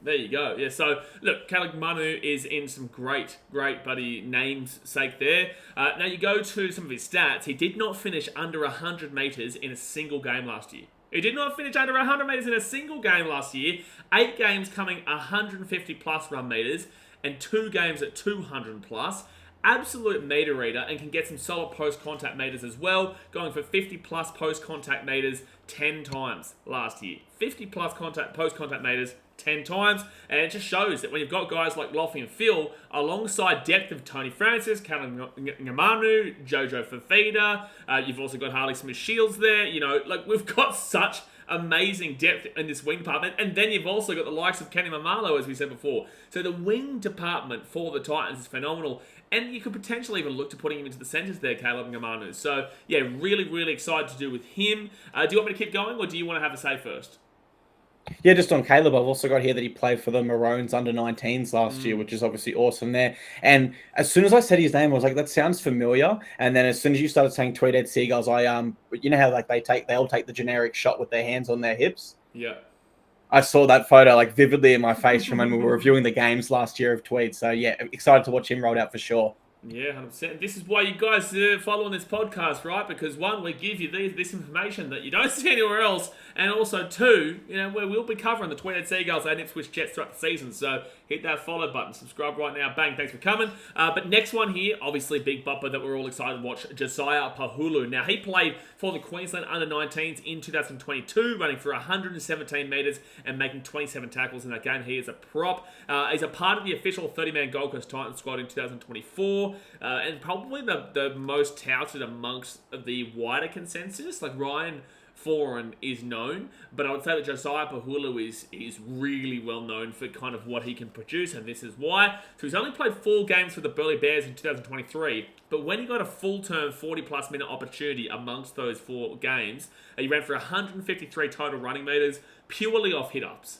There you go. Yeah, so, look, Kaleb Ngamanu is in some great buddy names sake there. Now, you go to some of his stats. He did not finish under 100 metres in a single game last year. He did not finish under 100 metres in a single game last year. 8 games coming 150 plus run metres, and 2 games at 200 plus. Absolute meter reader, and can get some solid post-contact meters as well, going for 50 plus post-contact meters 10 times last year. 50 plus post-contact meters 10 times, and it just shows that when you've got guys like Loffy and Phil, alongside depth of Tony Francis, Kaleb Ngamanu, Jojo Fafita, you've also got Harley Smith-Shields there, we've got such amazing depth in this wing department, and then you've also got the likes of Kenny Maumalo, as we said before. So the wing department for the Titans is phenomenal, and you could potentially even look to putting him into the centres there, Kaleb Ngamanu. So yeah, really, really excited to do with him. Do you want me to keep going, or do you want to have a say first? Yeah, just on Kaleb, I've also got here that he played for the Maroons under-19s last year, which is obviously awesome there. And as soon as I said his name, I was like, that sounds familiar. And then as soon as you started saying Tweed Seagulls, I you know how like they all take the generic shot with their hands on their hips? Yeah. I saw that photo like vividly in my face from when we were reviewing the games last year of Tweed. So yeah, excited to watch him rolled out for sure. Yeah, 100%. This is why you guys follow on this podcast, right? Because one, we give you this information that you don't see anywhere else, and also two, we'll be covering the Tweed Seagulls and Ipswich Jets throughout the season. So hit that follow button, subscribe right now. Bang, thanks for coming. But next one here, obviously big bupper that we're all excited to watch, Josiah Pahulu. Now he played for the Queensland under-19s in 2022, running for 117 metres and making 27 tackles in that game. He is a prop. He's a part of the official 30-man Gold Coast Titans squad in 2024. And probably the most touted amongst the wider consensus. Like Ryan Foran is known, but I would say that Josiah Pahulu is really well known for kind of what he can produce, and this is why. So he's only played 4 games for the Burleigh Bears in 2023, but when he got a full-term 40-plus minute opportunity amongst those 4 games, he ran for 153 total running metres, purely off hit-ups,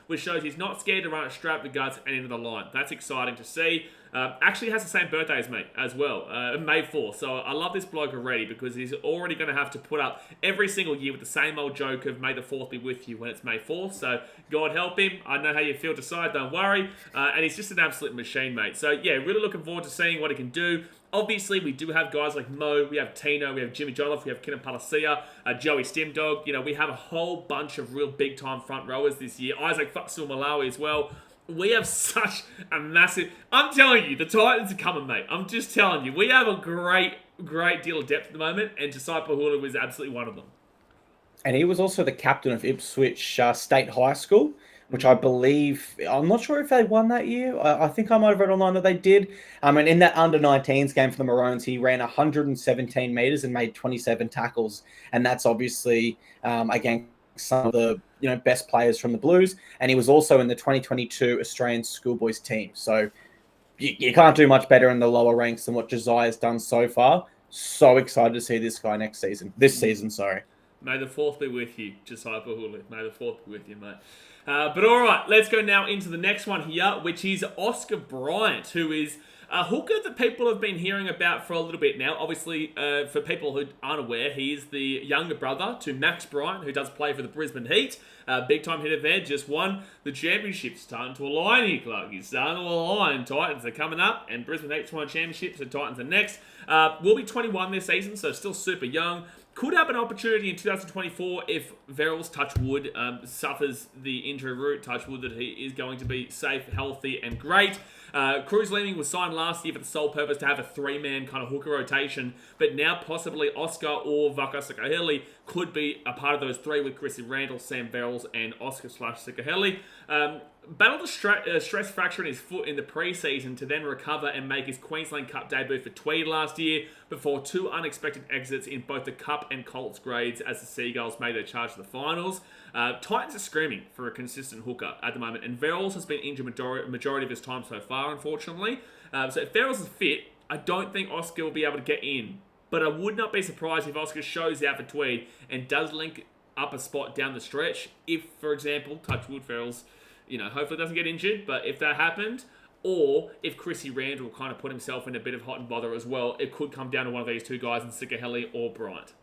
which shows he's not scared to run it straight up the guts and into the line. That's exciting to see. Actually has the same birthday as me as well, May 4th. So I love this bloke already because he's already going to have to put up every single year with the same old joke of May the 4th be with you when it's May 4th. So God help him. I know how you feel Josiah, don't worry. And he's just an absolute machine, mate. So yeah, really looking forward to seeing what he can do. Obviously, we do have guys like Mo, we have Tino, we have Jimmy Jolliffe, we have Keenan Palacia, Joey Stimdog. We have a whole bunch of real big-time front rowers this year. Isaac Foxwell Malawi as well. We have such a massive... I'm telling you, the Titans are coming, mate. I'm just telling you. We have a great deal of depth at the moment, and Josiah Pahulu is absolutely one of them. And he was also the captain of Ipswich State High School, which I believe... I'm not sure if they won that year. I think I might have read online that they did. And in that under-19s game for the Maroons, he ran 117 metres and made 27 tackles. And that's obviously, against some of the best players from the Blues, and he was also in the 2022 Australian schoolboys team. So you can't do much better in the lower ranks than what Josiah's done so far. So excited to see this guy this season. May the 4th be with you, Josiah Pahulu. May the 4th be with you, mate. But all right, let's go now into the next one here, which is Oskar Bryant, who is a hooker that people have been hearing about for a little bit now. Obviously, for people who aren't aware, he is the younger brother to Max Bryant, who does play for the Brisbane Heat. Big-time hitter there, just won the championship. Starting to align here, Clarkey. Starting to align. Titans are coming up, and Brisbane Heat's won a championship, so Titans are next. Will be 21 this season, so still super young. Could have an opportunity in 2024 if Verrills, touch wood, suffers the injury route, touch wood, that he is going to be safe, healthy, and great. Cruz Leeming was signed last year for the sole purpose to have a 3-man kind of hooker rotation, but now possibly Oskar or Vaka Sikahele could be a part of those 3 with Chrissy Randall, Sam Verrills, and Oskar/Sikahele. Battled a stress fracture in his foot in the preseason to then recover and make his Queensland Cup debut for Tweed last year before 2 unexpected exits in both the Cup and Colts grades as the Seagulls made their charge to the finals. Titans are screaming for a consistent hooker at the moment, and Verrills has been injured majority of his time so far, unfortunately. So if Verrills is fit, I don't think Oskar will be able to get in. But I would not be surprised if Oskar shows out for Tweed and does link up a spot down the stretch. If, for example, touch wood, Verrills, hopefully doesn't get injured, but if that happened, or if Chrissy Randall kind of put himself in a bit of hot and bother as well, it could come down to one of these 2 guys in Sikahele or Bryant.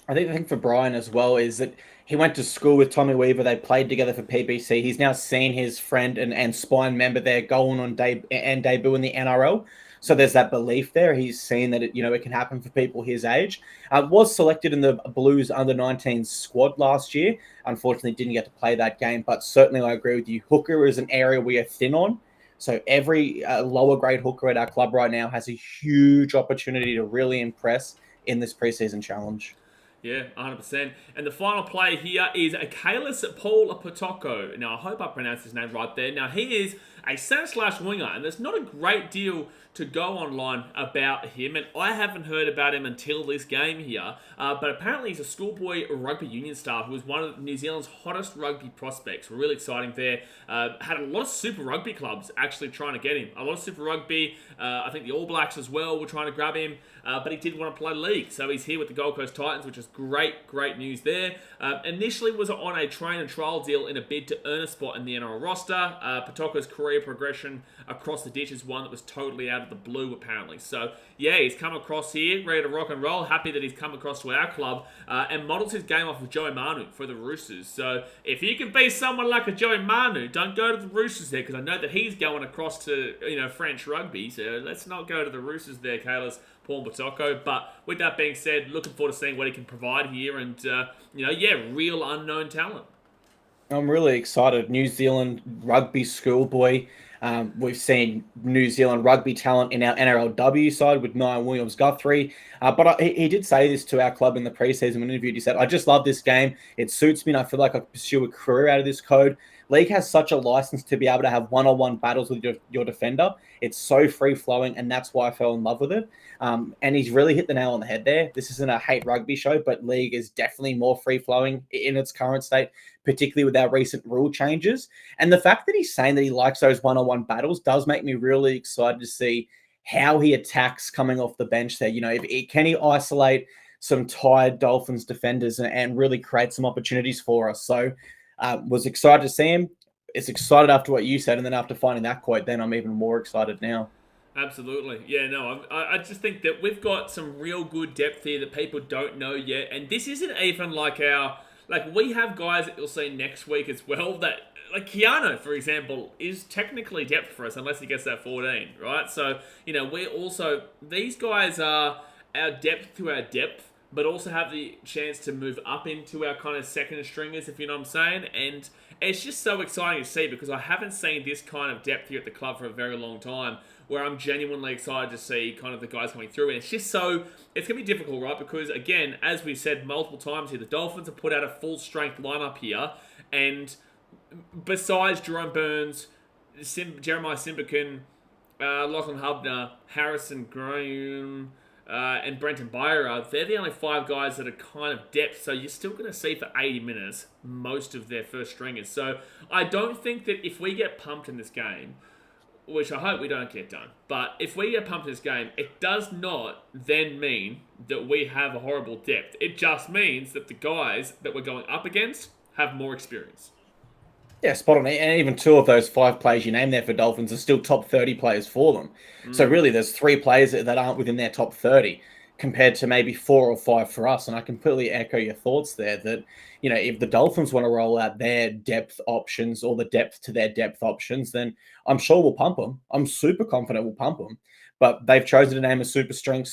I think the thing for Brian as well is that he went to school with Tommy Weaver. They played together for PBC. He's now seen his friend and spine member there go on debut in the NRL. So there's that belief there. He's seen that it can happen for people his age. Was selected in the Blues under-19 squad last year. Unfortunately, didn't get to play that game. But certainly, I agree with you. Hooker is an area we are thin on. So every lower grade hooker at our club right now has a huge opportunity to really impress in this preseason challenge. Yeah, 100%. And the final play here is a Caelys-Paul Putoko. Now, I hope I pronounced his name right there. Now, he is a centre/winger, and there's not a great deal to go online about him, and I haven't heard about him until this game here, but apparently he's a schoolboy rugby union star who was one of New Zealand's hottest rugby prospects. Really exciting there. Had a lot of Super Rugby clubs actually trying to get him. A lot of Super Rugby, I think the All Blacks as well were trying to grab him, but he did want to play league, so he's here with the Gold Coast Titans, which is great news there. Initially was on a train and trial deal in a bid to earn a spot in the NRL roster. Potoko's career progression across the ditch is one that was totally out of the blue, apparently. So, yeah, he's come across here, ready to rock and roll. Happy that he's come across to our club and models his game off of Joey Manu for the Roosters. So, if you can be someone like a Joey Manu, don't go to the Roosters there, because I know that he's going across to, French rugby. So, let's not go to the Roosters there, Caelys-Paul Putoko. But with that being said, looking forward to seeing what he can provide here. And, real unknown talent. I'm really excited. New Zealand rugby schoolboy. We've seen New Zealand rugby talent in our NRLW side with Niall Williams-Guthrie. But he did say this to our club in the preseason when interviewed. He said, I just love this game. It suits me and I feel like I can pursue a career out of this code. League has such a license to be able to have one-on-one battles with your defender. It's so free-flowing, and that's why I fell in love with it. And he's really hit the nail on the head there. This isn't a hate rugby show, but League is definitely more free-flowing in its current state, particularly with our recent rule changes. And the fact that he's saying that he likes those one-on-one battles does make me really excited to see how he attacks coming off the bench there. Can he isolate some tired Dolphins defenders and really create some opportunities for us? So was excited to see him. It's excited after what you said, and then after finding that quote, then I'm even more excited now. Absolutely. Yeah, no, I just think that we've got some real good depth here that people don't know yet. And this isn't even we have guys that you'll see next week as well that, like Keanu, for example, is technically depth for us unless he gets that 14, right? So, we're also, these guys are our depth to our depth, but also have the chance to move up into our kind of second stringers, if you know what I'm saying. And it's just so exciting to see, because I haven't seen this kind of depth here at the club for a very long time, where I'm genuinely excited to see kind of the guys coming through. And it's just so, it's going to be difficult, right? Because, again, as we've said multiple times here, the Dolphins have put out a full-strength lineup here, and besides Jerome Burns, Jeremiah Simbican, Lachlan Hubner, Harrison Graham, and Brenton Byra, they're the only 5 guys that are kind of depth, so you're still going to see for 80 minutes most of their first stringers. So I don't think that if we get pumped in this game, which I hope we don't get done, but if we get pumped in this game, it does not then mean that we have a horrible depth. It just means that the guys that we're going up against have more experience. Yeah, spot on. And even 2 of those 5 players you named there for Dolphins are still top 30 players for them. So really, there's 3 players that aren't within their top 30 compared to maybe 4 or 5 for us. And I completely echo your thoughts there that, if the Dolphins want to roll out their depth options or the depth to their depth options, then I'm sure we'll pump them. I'm super confident we'll pump them. But they've chosen to name a super strong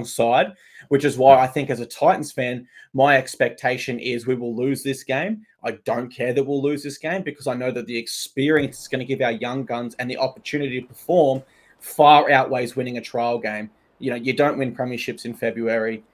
side, which is why I think as a Titans fan, my expectation is we will lose this game. I don't care that we'll lose this game, because I know that the experience is going to give our young guns and the opportunity to perform far outweighs winning a trial game. You don't win premierships in February.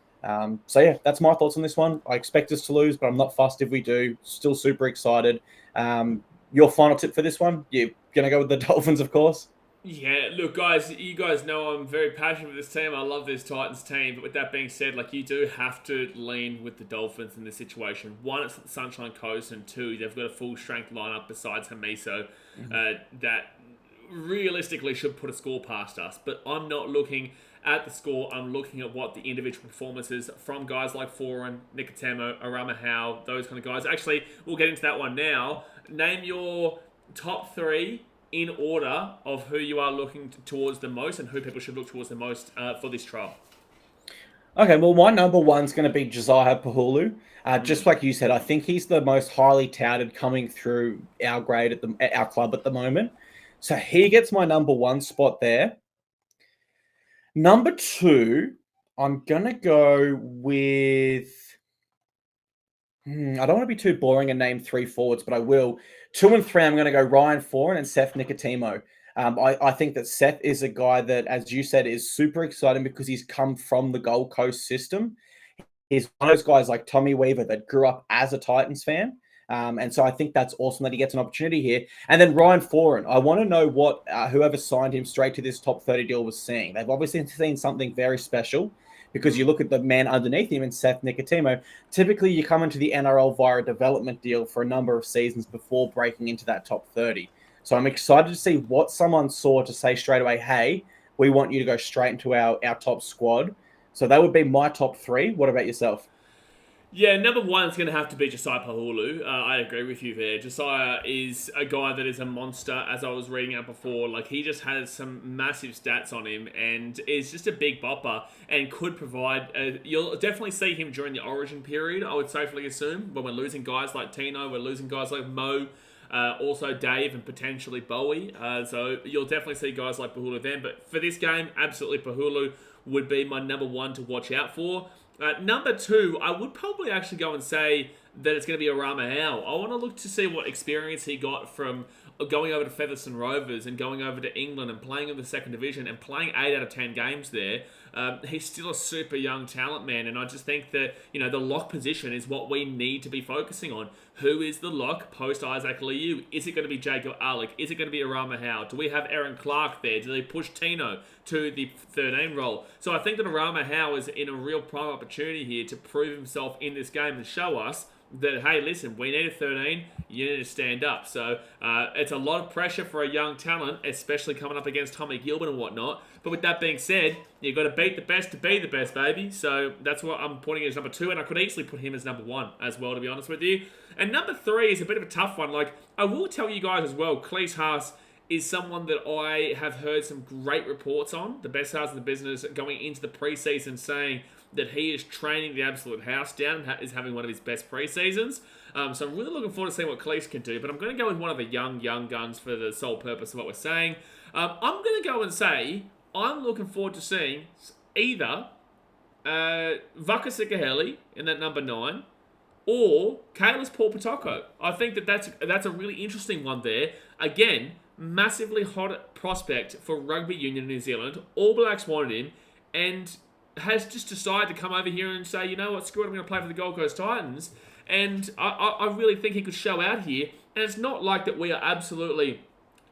So yeah, that's my thoughts on this one. I expect us to lose, but I'm not fussed if we do. Still super excited. Your final tip for this one? You're going to go with the Dolphins, of course? Yeah, look, guys, you guys know I'm very passionate with this team. I love this Titans team. But with that being said, you do have to lean with the Dolphins in this situation. 1, it's at the Sunshine Coast, and 2, they've got a full-strength lineup besides Hamiso that realistically should put a score past us. But I'm not looking at the score. I'm looking at what the individual performances from guys like Foran, Nikotemo, Arama Hau, those kind of guys. Actually, we'll get into that one now. Name your top 3 in order of who you are looking towards the most and who people should look towards the most for this trial. Okay, well, my number 1's going to be Josiah Pahulu. Just like you said, I think he's the most highly touted coming through our grade at our club at the moment. So he gets my number 1 spot there. Number 2, I'm going to go with... I don't want to be too boring and name 3 forwards, but I will. 2 and 3, I'm going to go Ryan Foran and Seth Nikotemo. I think that Seth is a guy that, as you said, is super exciting because he's come from the Gold Coast system. He's one of those guys like Tommy Weaver that grew up as a Titans fan. And so I think that's awesome that he gets an opportunity here. And then Ryan Foran, I want to know what whoever signed him straight to this top 30 deal was seeing. They've obviously seen something very special, because you look at the man underneath him and Seth Nikotemo. Typically, you come into the NRL via a development deal for a number of seasons before breaking into that top 30. So I'm excited to see what someone saw to say straight away, hey, we want you to go straight into our top squad. So that would be my top 3. What about yourself? Yeah, number 1 is going to have to be Josiah Pahulu. I agree with you there. Josiah is a guy that is a monster, as I was reading out before. Like, he just has some massive stats on him and is just a big bopper and could provide... you'll definitely see him during the Origin period, I would safely assume, when we're losing guys like Tino, we're losing guys like Mo, also Dave and potentially Bowie. So you'll definitely see guys like Pahulu then. But for this game, absolutely Pahulu would be my number 1 to watch out for. Number 2, I would probably actually go and say that it's going to be Arama Hau. I want to look to see what experience he got from going over to Featherstone Rovers and going over to England and playing in the second division and playing 8 out of 10 games there. He's still a super young talent, man, and I just think that, the lock position is what we need to be focusing on. Who is the lock post Isaac Liu? Is it going to be Jacob Alec? Is it going to be Arama Hau? Do we have Aaron Clark there? Do they push Tino to the 13 role? So I think that Arama Hau is in a real prime opportunity here to prove himself in this game and show us that, hey, listen, we need a 13, you need to stand up. So it's a lot of pressure for a young talent, especially coming up against Tommy Gilbert and whatnot. But with that being said, you've got to beat the best to be the best, baby. So that's what I'm putting as number 2, and I could easily put him as number 1 as well, to be honest with you. And number 3 is a bit of a tough one. Like, I will tell you guys as well, Caelys Haas is someone that I have heard some great reports on, the best Haas in the business, going into the preseason, saying that he is training the absolute house down and is having one of his best preseasons. So I'm really looking forward to seeing what Caelys can do, but I'm going to go with one of the young guns for the sole purpose of what we're saying. I'm going to go and say I'm looking forward to seeing either Vaka Sikahele in that number 9 or Caelys-Paul Putoko. I think that that's a really interesting one there. Again, massively hot prospect for Rugby Union New Zealand. All Blacks wanted him, and has just decided to come over here and say, you know what, screw it, I'm going to play for the Gold Coast Titans. And I really think he could show out here. And it's not like that we are absolutely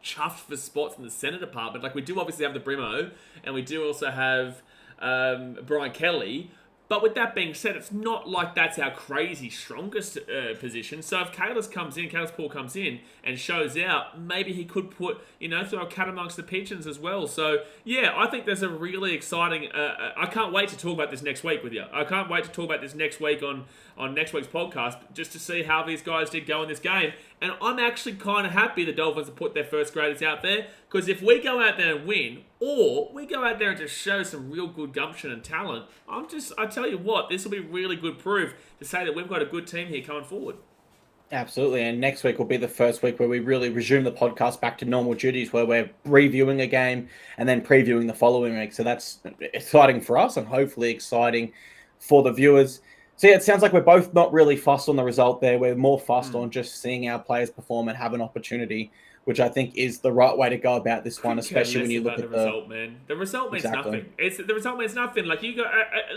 chuffed for spots in the centre department. Like, we do obviously have the Brimo, and we do also have Brian Kelly. But with that being said, it's not like that's our crazy strongest position. So if Caelys-Paul comes in and shows out, maybe he could put, throw a cat amongst the pigeons as well. So yeah, I think there's a really exciting, I can't wait to talk about this next week with you. I can't wait to talk about this next week on next week's podcast, just to see how these guys did go in this game. And I'm actually kind of happy the Dolphins have put their first graders out there, because if we go out there and win, or we go out there and just show some real good gumption and talent, I tell you what, this will be really good proof to say that we've got a good team here coming forward. Absolutely, and next week will be the first week where we really resume the podcast back to normal duties, where we're reviewing a game and then previewing the following week. So that's exciting for us and hopefully exciting for the viewers. So yeah, it sounds like we're both not really fussed on the result there. We're more fussed on just seeing our players perform and have an opportunity, which I think is the right way to go about this one, especially when you look at the result, man. The result means nothing. The result means nothing. Like, you go,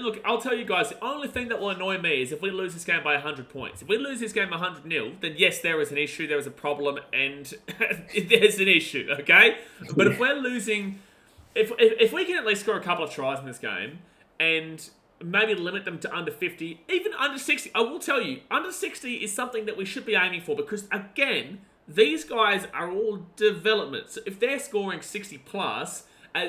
look, I'll tell you guys, the only thing that will annoy me is if we lose this game by 100 points. If we lose this game 100-0, then yes, there is an issue, there is a problem, and there's an issue, okay? But if we're losing, if we can at least score a couple of tries in this game, and maybe limit them to under 50, even under 60, I will tell you, under 60 is something that we should be aiming for, because again, these guys are all development. So if they're scoring 60 plus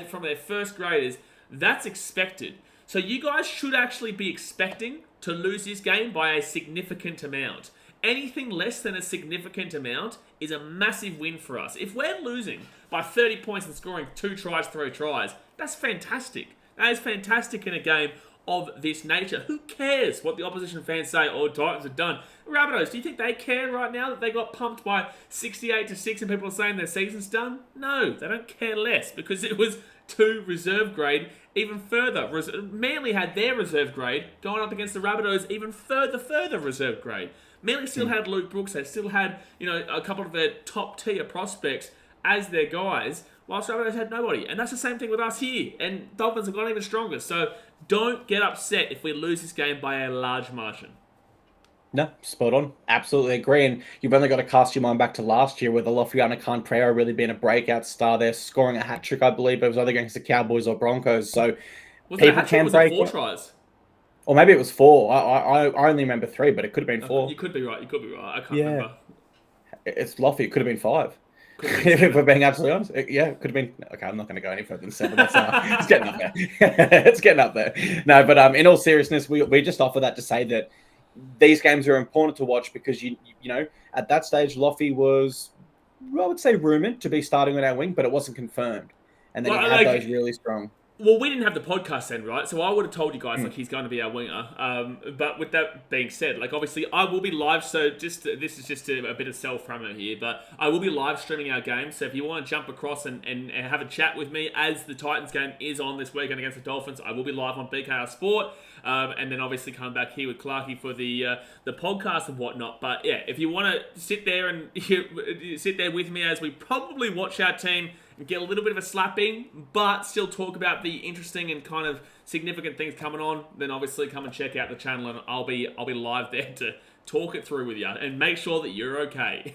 from their first graders, that's expected. So you guys should actually be expecting to lose this game by a significant amount. Anything less than a significant amount is a massive win for us. If we're losing by 30 points and scoring 2 tries, 3 tries, that's fantastic. That is fantastic in a game of this nature. Who cares what the opposition fans say? Oh, Titans are done. Rabbitohs, do you think they care right now that they got pumped by 68-6 and people are saying their season's done? No, they don't care less, because it was 2 reserve grade. Even further, Manly had their reserve grade going up against the Rabbitohs, even further reserve grade. Manly still had Luke Brooks. They still had, a couple of their top tier prospects as their guys. whilst Rabbitohs had nobody. And that's the same thing with us here. And Dolphins have gone even stronger. So don't get upset if we lose this game by a large margin. No, spot on. Absolutely agree. And you've only got to cast your mind back to last year with Alofiana Khan-Pereira really being a breakout star there, scoring a hat-trick, I believe. It was either against the Cowboys or Broncos. So was people can break it. 4 tries? Or maybe it was 4. I only remember 3, but it could have been 4. You could be right. I can't remember. It's Loffy. It could have been 5. If we're being absolutely honest. Yeah, it could have been. Okay, I'm not going to go any further than 7. That's it's getting up there. It's getting up there. No, but in all seriousness, we just offer that to say that these games are important to watch because, you know, at that stage, Loffy was, I would say, rumoured to be starting on our wing, but it wasn't confirmed. And then he had those really strong. Well, we didn't have the podcast then, right? So I would have told you guys, he's going to be our winger. But with that being said, obviously, I will be live. So this is just a bit of self-promo here. But I will be live streaming our game. So if you want to jump across and have a chat with me as the Titans game is on this weekend against the Dolphins, I will be live on BKRsport. And then obviously come back here with Clarkey for the podcast and whatnot. But yeah, if you want to sit there and sit there with me as we probably watch our team and get a little bit of a slapping, but still talk about the interesting and kind of significant things coming on, then obviously come and check out the channel, and I'll be live there to talk it through with you and make sure that you're okay.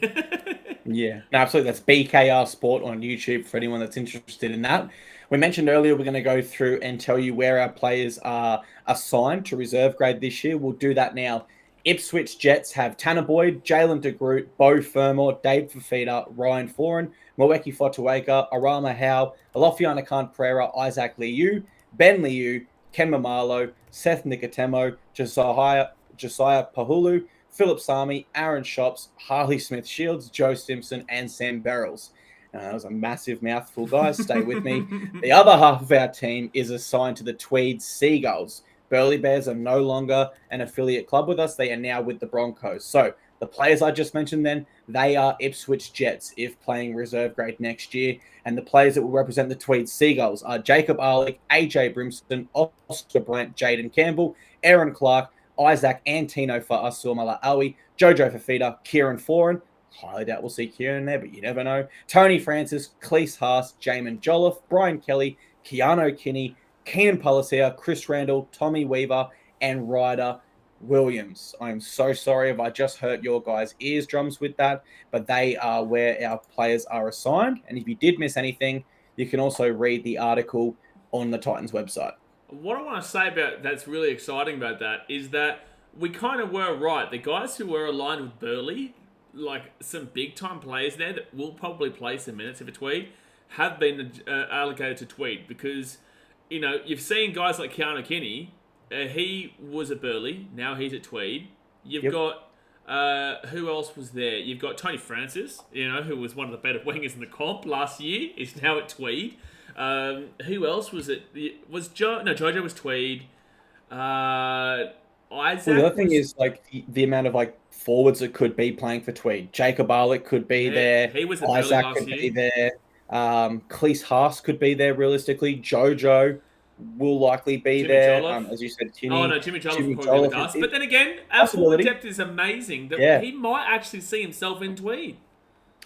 Yeah, no, absolutely. That's BKRsport on YouTube for anyone that's interested in that. We mentioned earlier we're going to go through and tell you where our players are assigned to reserve grade this year. We'll do that now. Ipswich Jets have Tanner Boyd, Jaylan De Groot, Beau Fermor, Dave Fafita, Ryan Foran, Moeki Fotuaika, Arama Hau, Alofiana Khan-Pereira, Isaac Liu, Ben Liu, Ken Maumalo, Seth Nikotemo, Josiah Pahulu, Philip Sami, Aaron Shops, Harley Smith-Shields, Joe Simpson, and Sam Berrells. That was a massive mouthful, guys. Stay with me. The other half of our team is assigned to the Tweed Seagulls. Burleigh Bears are no longer an affiliate club with us. They are now with the Broncos. So the players I just mentioned then, they are Ipswich Jets if playing reserve grade next year. And the players that will represent the Tweed Seagulls are Jacob Arlick, AJ Brimston, Oskar Bryant, Jaden Campbell, Aaron Clark, Isaac Antino for Asumala Awi, Jojo Fafita, Kieran Foran. Highly doubt we'll see Kieran there, but you never know. Tony Francis, Cleese Haas, Jamin Jolliffe, Brian Kelly, Keanu Kinney, Keenan Palacia, Chris Randall, Tommy Weaver, and Ryder Williams. I'm so sorry if I just hurt your guys' eardrums with that, but they are where our players are assigned. And if you did miss anything, you can also read the article on the Titans website. What I want to say about that's really exciting about that is that we kind of were right. The guys who were aligned with Burleigh, like some big-time players there that will probably play some minutes of a Tweed, have been allocated to Tweed because, you know, you've seen guys like Keanu Kinney. He was at Burleigh. Now he's at Tweed. You've got, who else was there? You've got Tony Francis, you know, who was one of the better wingers in the comp last year. Is now at Tweed. Who else was it? Was Joe? No, Jojo was Tweed. Isaac. Well, the other thing is like the amount of like forwards that could be playing for Tweed. Jacob Arlick could be there. He was at Isaac last could year. be there. Cleese Haas could be there realistically. Jojo will likely be Jimmy there. Jolliffe. As you said, Jimmy Jolliffe will probably be with us. But then again, our forward depth is amazing. That he might actually see himself in Tweed.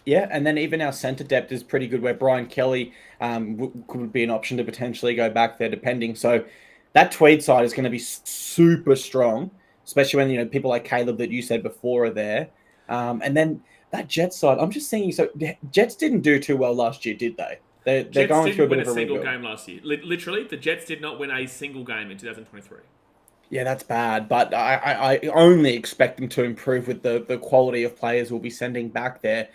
Yeah, and then even our centre depth is pretty good, where Brian Kelly could be an option to potentially go back there, depending. So that Tweed side is going to be super strong, especially when, you know, people like Caleb that you said before are there. And then that Jets side, I'm just saying, so Jets didn't do too well last year, did they? They're going through a bit of a rebuild. Jets didn't win a single game last year. Literally, the Jets did not win a single game in 2023. Yeah, that's bad, but I only expect them to improve with the quality of players we'll be sending back there.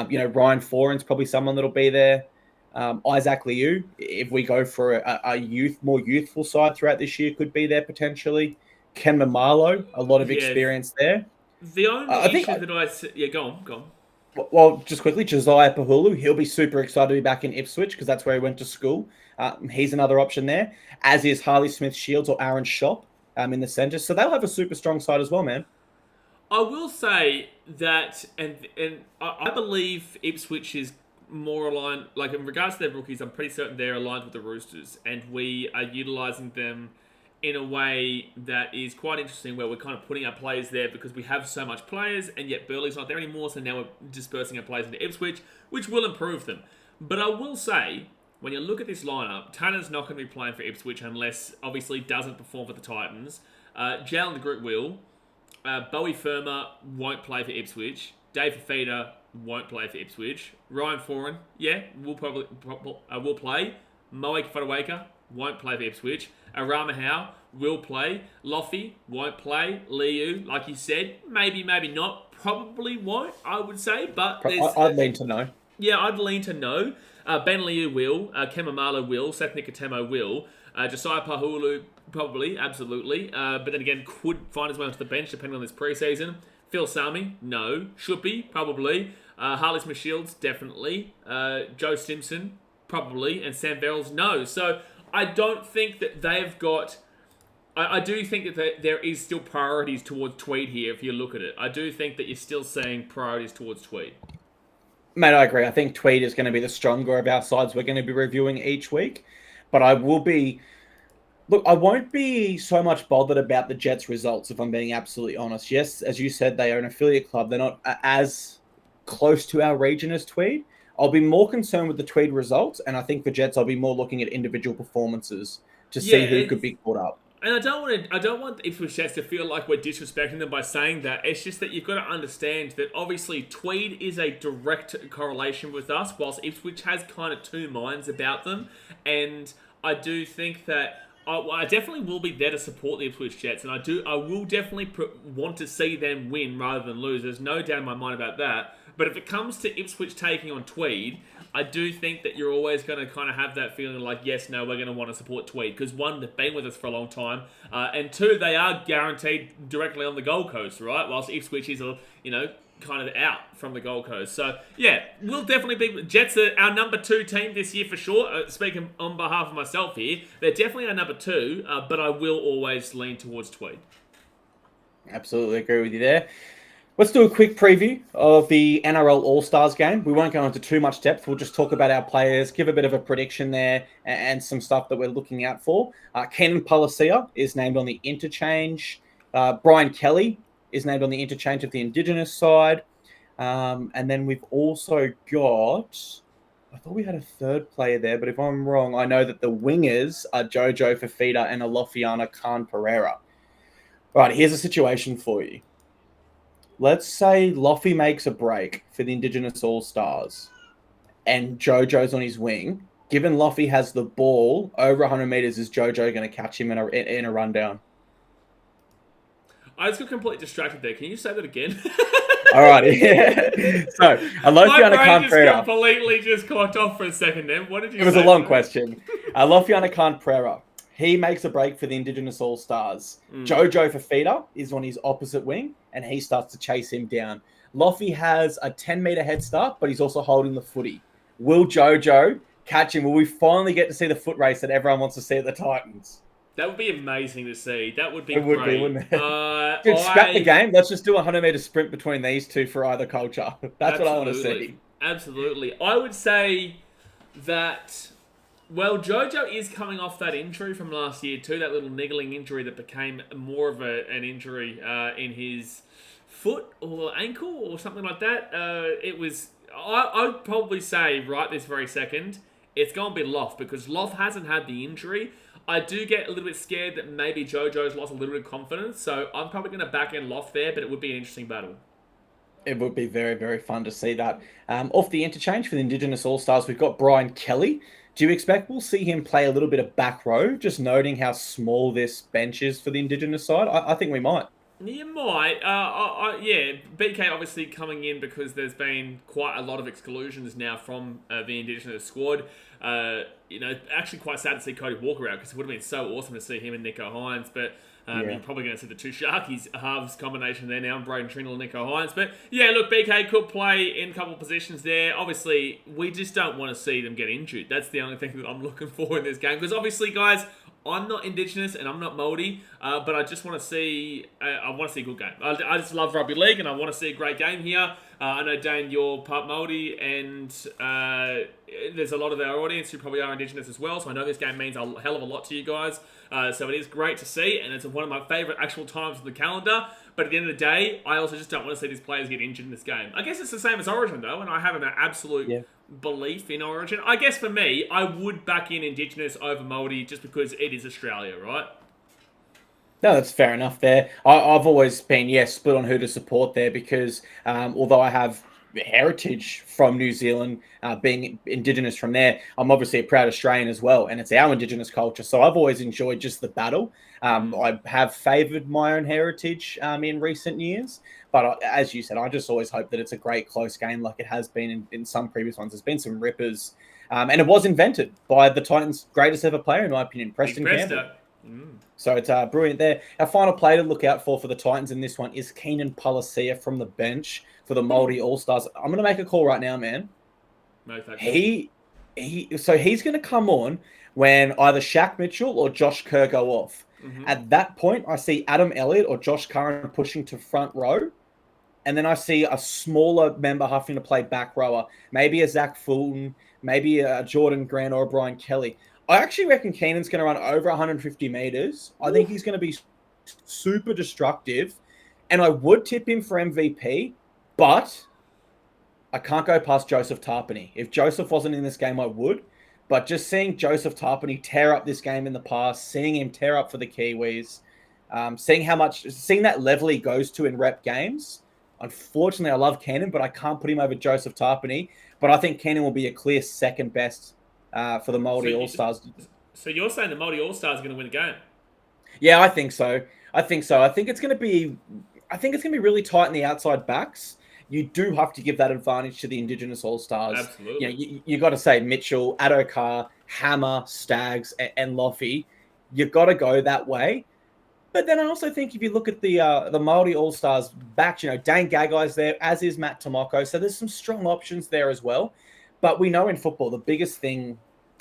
You know, Ryan Foran's probably someone that'll be there. Isaac Liu, if we go for a more youthful side throughout this year, could be there potentially. Ken Maumalo, a lot of experience there. The only issue that I see... Yeah, go on. Well, just quickly, Josiah Pahulu, he'll be super excited to be back in Ipswich because that's where he went to school. He's another option there, as is Harley Smith-Shields or Aaron Shop in the centre. So they'll have a super strong side as well, man. I will say that, and I believe Ipswich is more aligned, like in regards to their rookies, I'm pretty certain they're aligned with the Roosters, and we are utilising them in a way that is quite interesting, where we're kind of putting our players there because we have so much players, and yet Burleigh's not there anymore, so now we're dispersing our players into Ipswich, which will improve them. But I will say, when you look at this lineup, Tanner's not going to be playing for Ipswich unless, obviously, doesn't perform for the Titans. Jaylan De Groot will. Bowie Firma won't play for Ipswich. Dave Fafita won't play for Ipswich. Ryan Foran, will play. Moe Whakawaka won't play for Ipswich. Arama Hau will play. Loffy won't play. Liu, like you said, maybe not. Probably won't, I would say. But I'd lean to no. Yeah, I'd lean to no. Ben Liu will. Ken Maumalo will. Seth Nikotemo will. Josiah Pahulu, probably, absolutely. But then again, could find his way onto the bench depending on this preseason. Phil Sami, no. Should be, probably. Harley Smith-Shields, definitely. Joe Simpson, probably. And Sam Verrills, no. So I don't think that they've got... I do think that there is still priorities towards Tweed here if you look at it. I do think that you're still seeing priorities towards Tweed. Mate, I agree. I think Tweed is going to be the stronger of our sides we're going to be reviewing each week. But I will be... Look, I won't be so much bothered about the Jets' results, if I'm being absolutely honest. Yes, as you said, they are an affiliate club. They're not as close to our region as Tweed. I'll be more concerned with the Tweed results, and I think for Jets, I'll be more looking at individual performances to see who could be caught up. And I don't want Ipswich Jets to feel like we're disrespecting them by saying that. It's just that you've got to understand that obviously Tweed is a direct correlation with us, whilst Ipswich has kind of two minds about them. And I do think that I definitely will be there to support the Ipswich Jets, and I will definitely want to see them win rather than lose. There's no doubt in my mind about that. But if it comes to Ipswich taking on Tweed, I do think that you're always going to kind of have that feeling like, yes, no, we're going to want to support Tweed. Because one, they've been with us for a long time. And two, they are guaranteed directly on the Gold Coast, right? Whilst Ipswich is, kind of out from the Gold Coast. So, yeah, we'll definitely be... Jets are our number 2 team this year for sure. Speaking on behalf of myself here, they're definitely our number 2, but I will always lean towards Tweed. Absolutely agree with you there. Let's do a quick preview of the NRL All Stars game. We won't go into too much depth. We'll just talk about our players, give a bit of a prediction there, and some stuff that we're looking out for. Kenan Palasia is named on the Interchange. Brian Kelly is named on the Interchange of the Indigenous side. And then we've also got... I thought we had a third player there, but if I'm wrong, I know that the wingers are Jojo Fafita and Alofiana Khan Pereira. All right, here's a situation for you. Let's say Loffy makes a break for the Indigenous All Stars and Jojo's on his wing. Given Loffy has the ball over 100 meters, is Jojo going to catch him in a rundown? I just got completely distracted there. Can you say that again? All right. Yeah. So, Alofiana Khan Pereira. My brain completely just caught off for a second then. What did you say? It was a long question. Alofiana Khan Pereira. He makes a break for the Indigenous All Stars. Jojo Fafita is on his opposite wing, and he starts to chase him down. Loffy has a 10-meter head start, but he's also holding the footy. Will Jojo catch him? Will we finally get to see the foot race that everyone wants to see at the Titans? That would be amazing to see. That would be great. Would be, wouldn't it? Dude, scrap the game. Let's just do a 100-meter sprint between these two for either culture. That's what I want to see. Absolutely. I would say that... Well, Jojo is coming off that injury from last year too, that little niggling injury that became more of an injury in his foot or ankle or something like that. I'd probably say right this very second, it's going to be Loff because Loff hasn't had the injury. I do get a little bit scared that maybe Jojo's lost a little bit of confidence, so I'm probably going to back in Loff there, but it would be an interesting battle. It would be very, very fun to see that. Off the interchange for the Indigenous All-Stars, we've got Brian Kelly. Do you expect we'll see him play a little bit of back row, just noting how small this bench is for the Indigenous side? I think we might. You might. Yeah, BK obviously coming in because there's been quite a lot of exclusions now from the Indigenous squad. Actually quite sad to see Cody Walker out because it would have been so awesome to see him and Nico Hines, but... You're probably going to see the two Sharkies halves combination there now, Braden Trindle and Nico Hines. But yeah, look, BK could play in a couple of positions there. Obviously, we just don't want to see them get injured. That's the only thing that I'm looking for in this game. Because obviously, guys, I'm not Indigenous and I'm not Maori, but I just want to see a good game. I just love rugby league and I want to see a great game here. I know, Dane, you're part Maori and there's a lot of our audience who probably are Indigenous as well, so I know this game means a hell of a lot to you guys. So it is great to see, and it's one of my favourite actual times of the calendar. But at the end of the day, I also just don't want to see these players get injured in this game. I guess it's the same as Origin, though, and I have an absolute belief in Origin. I guess for me, I would back in Indigenous over Maori just because it is Australia, right? No, that's fair enough there. I've always been, split on who to support there because although I have heritage from New Zealand, being Indigenous from there, I'm obviously a proud Australian as well, and it's our Indigenous culture. So I've always enjoyed just the battle. I have favoured my own heritage in recent years, but as you said, I just always hope that it's a great close game like it has been in some previous ones. There's been some rippers, and it was invented by the Titans' greatest ever player, in my opinion, Preston Campbell. So it's brilliant there. Our final player to look out for the Titans in this one is Keenan Palasia from the bench for the Maori All Stars. I'm going to make a call right now, man. No, thank you. So he's going to come on when either Shaq Mitchell or Josh Kerr go off. Mm-hmm. At that point, I see Adam Elliott or Josh Curran pushing to front row. And then I see a smaller member having to play back rower. Maybe a Zach Fulton, maybe a Jordan Grant or a Brian Kelly. I actually reckon Keenan's going to run over 150 meters. I think he's going to be super destructive. And I would tip him for MVP, but I can't go past Joseph Tarpany. If Joseph wasn't in this game, I would. But just seeing Joseph Tarpany tear up this game in the past, seeing him tear up for the Kiwis, seeing that level he goes to in rep games. Unfortunately, I love Keenan, but I can't put him over Joseph Tarpany. But I think Keenan will be a clear second best for the Maori All Stars. So you're saying the Maori All Stars are going to win the game? Yeah, I think so. I think it's going to be really tight in the outside backs. You do have to give that advantage to the Indigenous All Stars. Absolutely. You got to say Mitchell, Adokar, Hammer, Staggs, and Loffy. You've got to go that way. But then I also think if you look at the Maori All Stars backs, Dane Gagai's there, as is Matt Tomoko. So there's some strong options there as well. But we know in football, the biggest thing,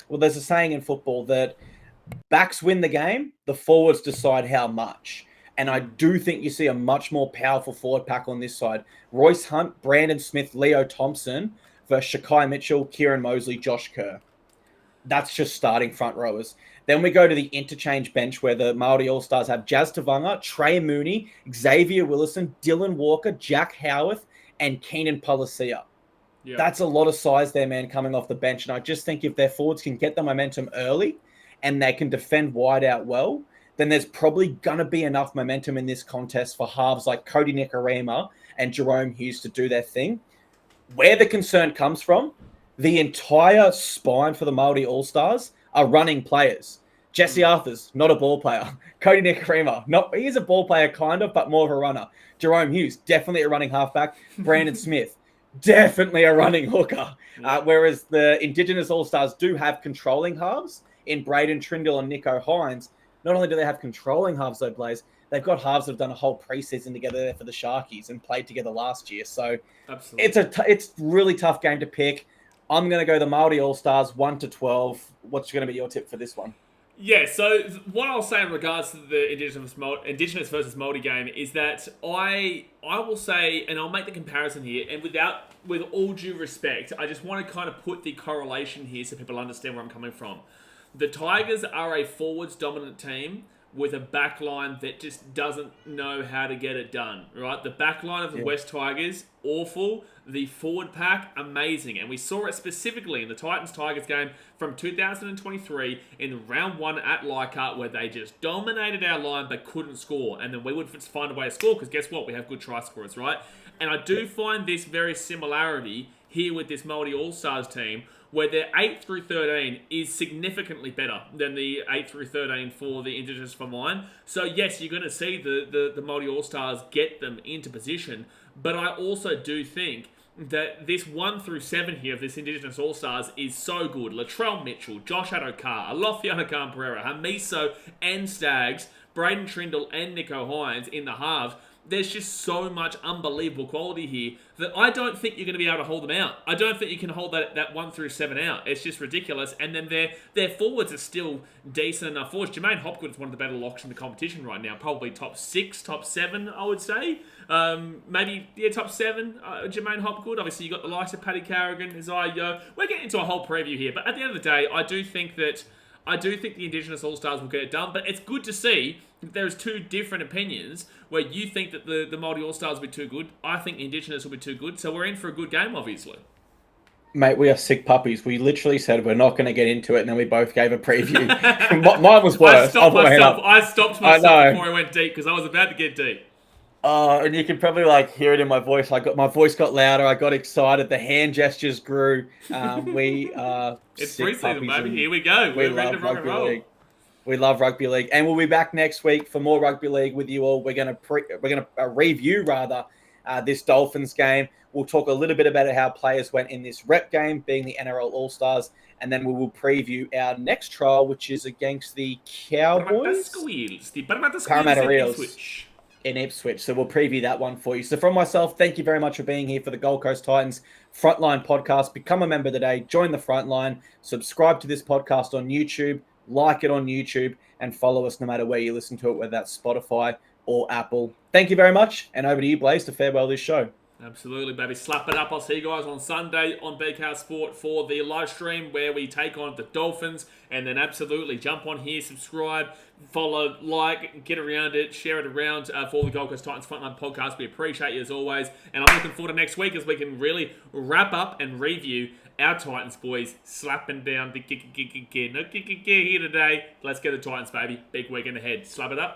there's a saying in football that backs win the game, the forwards decide how much. And I do think you see a much more powerful forward pack on this side. Royce Hunt, Brandon Smith, Leo Thompson versus Shakai Mitchell, Kieran Mosley, Josh Kerr. That's just starting front rowers. Then we go to the interchange bench where the Maori All Stars have Jazz Tavanga, Trey Mooney, Xavier Willison, Dylan Walker, Jack Howarth, and Keenan Palasia. Yep. That's a lot of size there, man, coming off the bench. And I just think if their forwards can get the momentum early and they can defend wide out well, then there's probably going to be enough momentum in this contest for halves like Cody Nikorima and Jerome Hughes to do their thing. Where the concern comes from, the entire spine for the Maori All Stars are running players. Jesse Arthur's not a ball player. Cody Nikorima, he's a ball player kind of, but more of a runner. Jerome Hughes, definitely a running halfback. Brandon Smith, definitely a running hooker. Whereas the Indigenous All Stars do have controlling halves in Braden Trindle and Nico Hines. Not only do they have controlling halves, though, Blaze, they've got halves that have done a whole preseason together there for the Sharkies and played together last year. So absolutely, it's a really tough game to pick. I'm going to go the Maori All Stars 1-12. What's going to be your tip for this one? Yeah, so what I'll say in regards to the Indigenous versus Maori game is that I will say, and I'll make the comparison here, and with all due respect, I just want to kind of put the correlation here so people understand where I'm coming from. The Tigers are a forwards dominant team with a back line that just doesn't know how to get it done, right? The back line of the West Tigers, awful. The forward pack, amazing. And we saw it specifically in the Titans-Tigers game from 2023 in round 1 at Leichhardt where they just dominated our line but couldn't score. And then we would find a way to score because guess what? We have good try scorers, right? And I do find this very similarity here with this Maori All Stars team where their 8 through 13 is significantly better than the 8 through 13 for the Indigenous for mine. So yes, you're going to see the Maori All Stars get them into position, but I also do think that this 1 through 7 here of this Indigenous All Stars is so good. Latrell Mitchell, Josh Adokar, Alofiana Khan-Pereira, Hamiso and Staggs, Braden Trindle and Nico Hines in the halves. There's just so much unbelievable quality here that I don't think you're going to be able to hold them out. I don't think you can hold that 1 through 7 out. It's just ridiculous. And then their forwards are still decent enough forwards. Jermaine Hopgood is one of the better locks in the competition right now. Probably top 6, top 7, I would say. Maybe, top 7, Jermaine Hopgood. Obviously, you've got the likes of Paddy Carrigan, Isaiah Yeo. We're getting into a whole preview here. But at the end of the day, I do think the Indigenous All Stars will get it done. But it's good to see that there's two different opinions where you think that the Maori All Stars will be too good. I think the Indigenous will be too good. So we're in for a good game, obviously. Mate, we are sick puppies. We literally said we're not going to get into it, and then we both gave a preview. Mine was worse. I stopped myself before I went deep because I was about to get deep. And you can probably hear it in my voice. My voice got louder. I got excited. The hand gestures grew. We are it's sick pre-season, puppies, baby. Here we go. We're ready to rock and roll. League. We love rugby league, and we'll be back next week for more rugby league with you all. We're gonna review this Dolphins game. We'll talk a little bit about how players went in this rep game, being the NRL All Stars, and then we will preview our next trial, which is against the Cowboys, Parramatta Eels in Ipswich. So we'll preview that one for you. So from myself, thank you very much for being here for the Gold Coast Titans Frontline Podcast. Become a member today. Join the Frontline. Subscribe to this podcast on YouTube. Like it on YouTube. And follow us no matter where you listen to it, whether that's Spotify or Apple. Thank you very much. And over to you, Blaze, to farewell this show. Absolutely, baby. Slap it up. I'll see you guys on Sunday on BKRsport for the live stream where we take on the Dolphins. And then absolutely jump on here, subscribe, follow, like, get around it, share it around for the Gold Coast Titans Frontline Podcast. We appreciate you as always. And I'm looking forward to next week as we can really wrap up and review our Titans boys slapping down the here today. Let's get the Titans, baby. Big weekend ahead. Slap it up.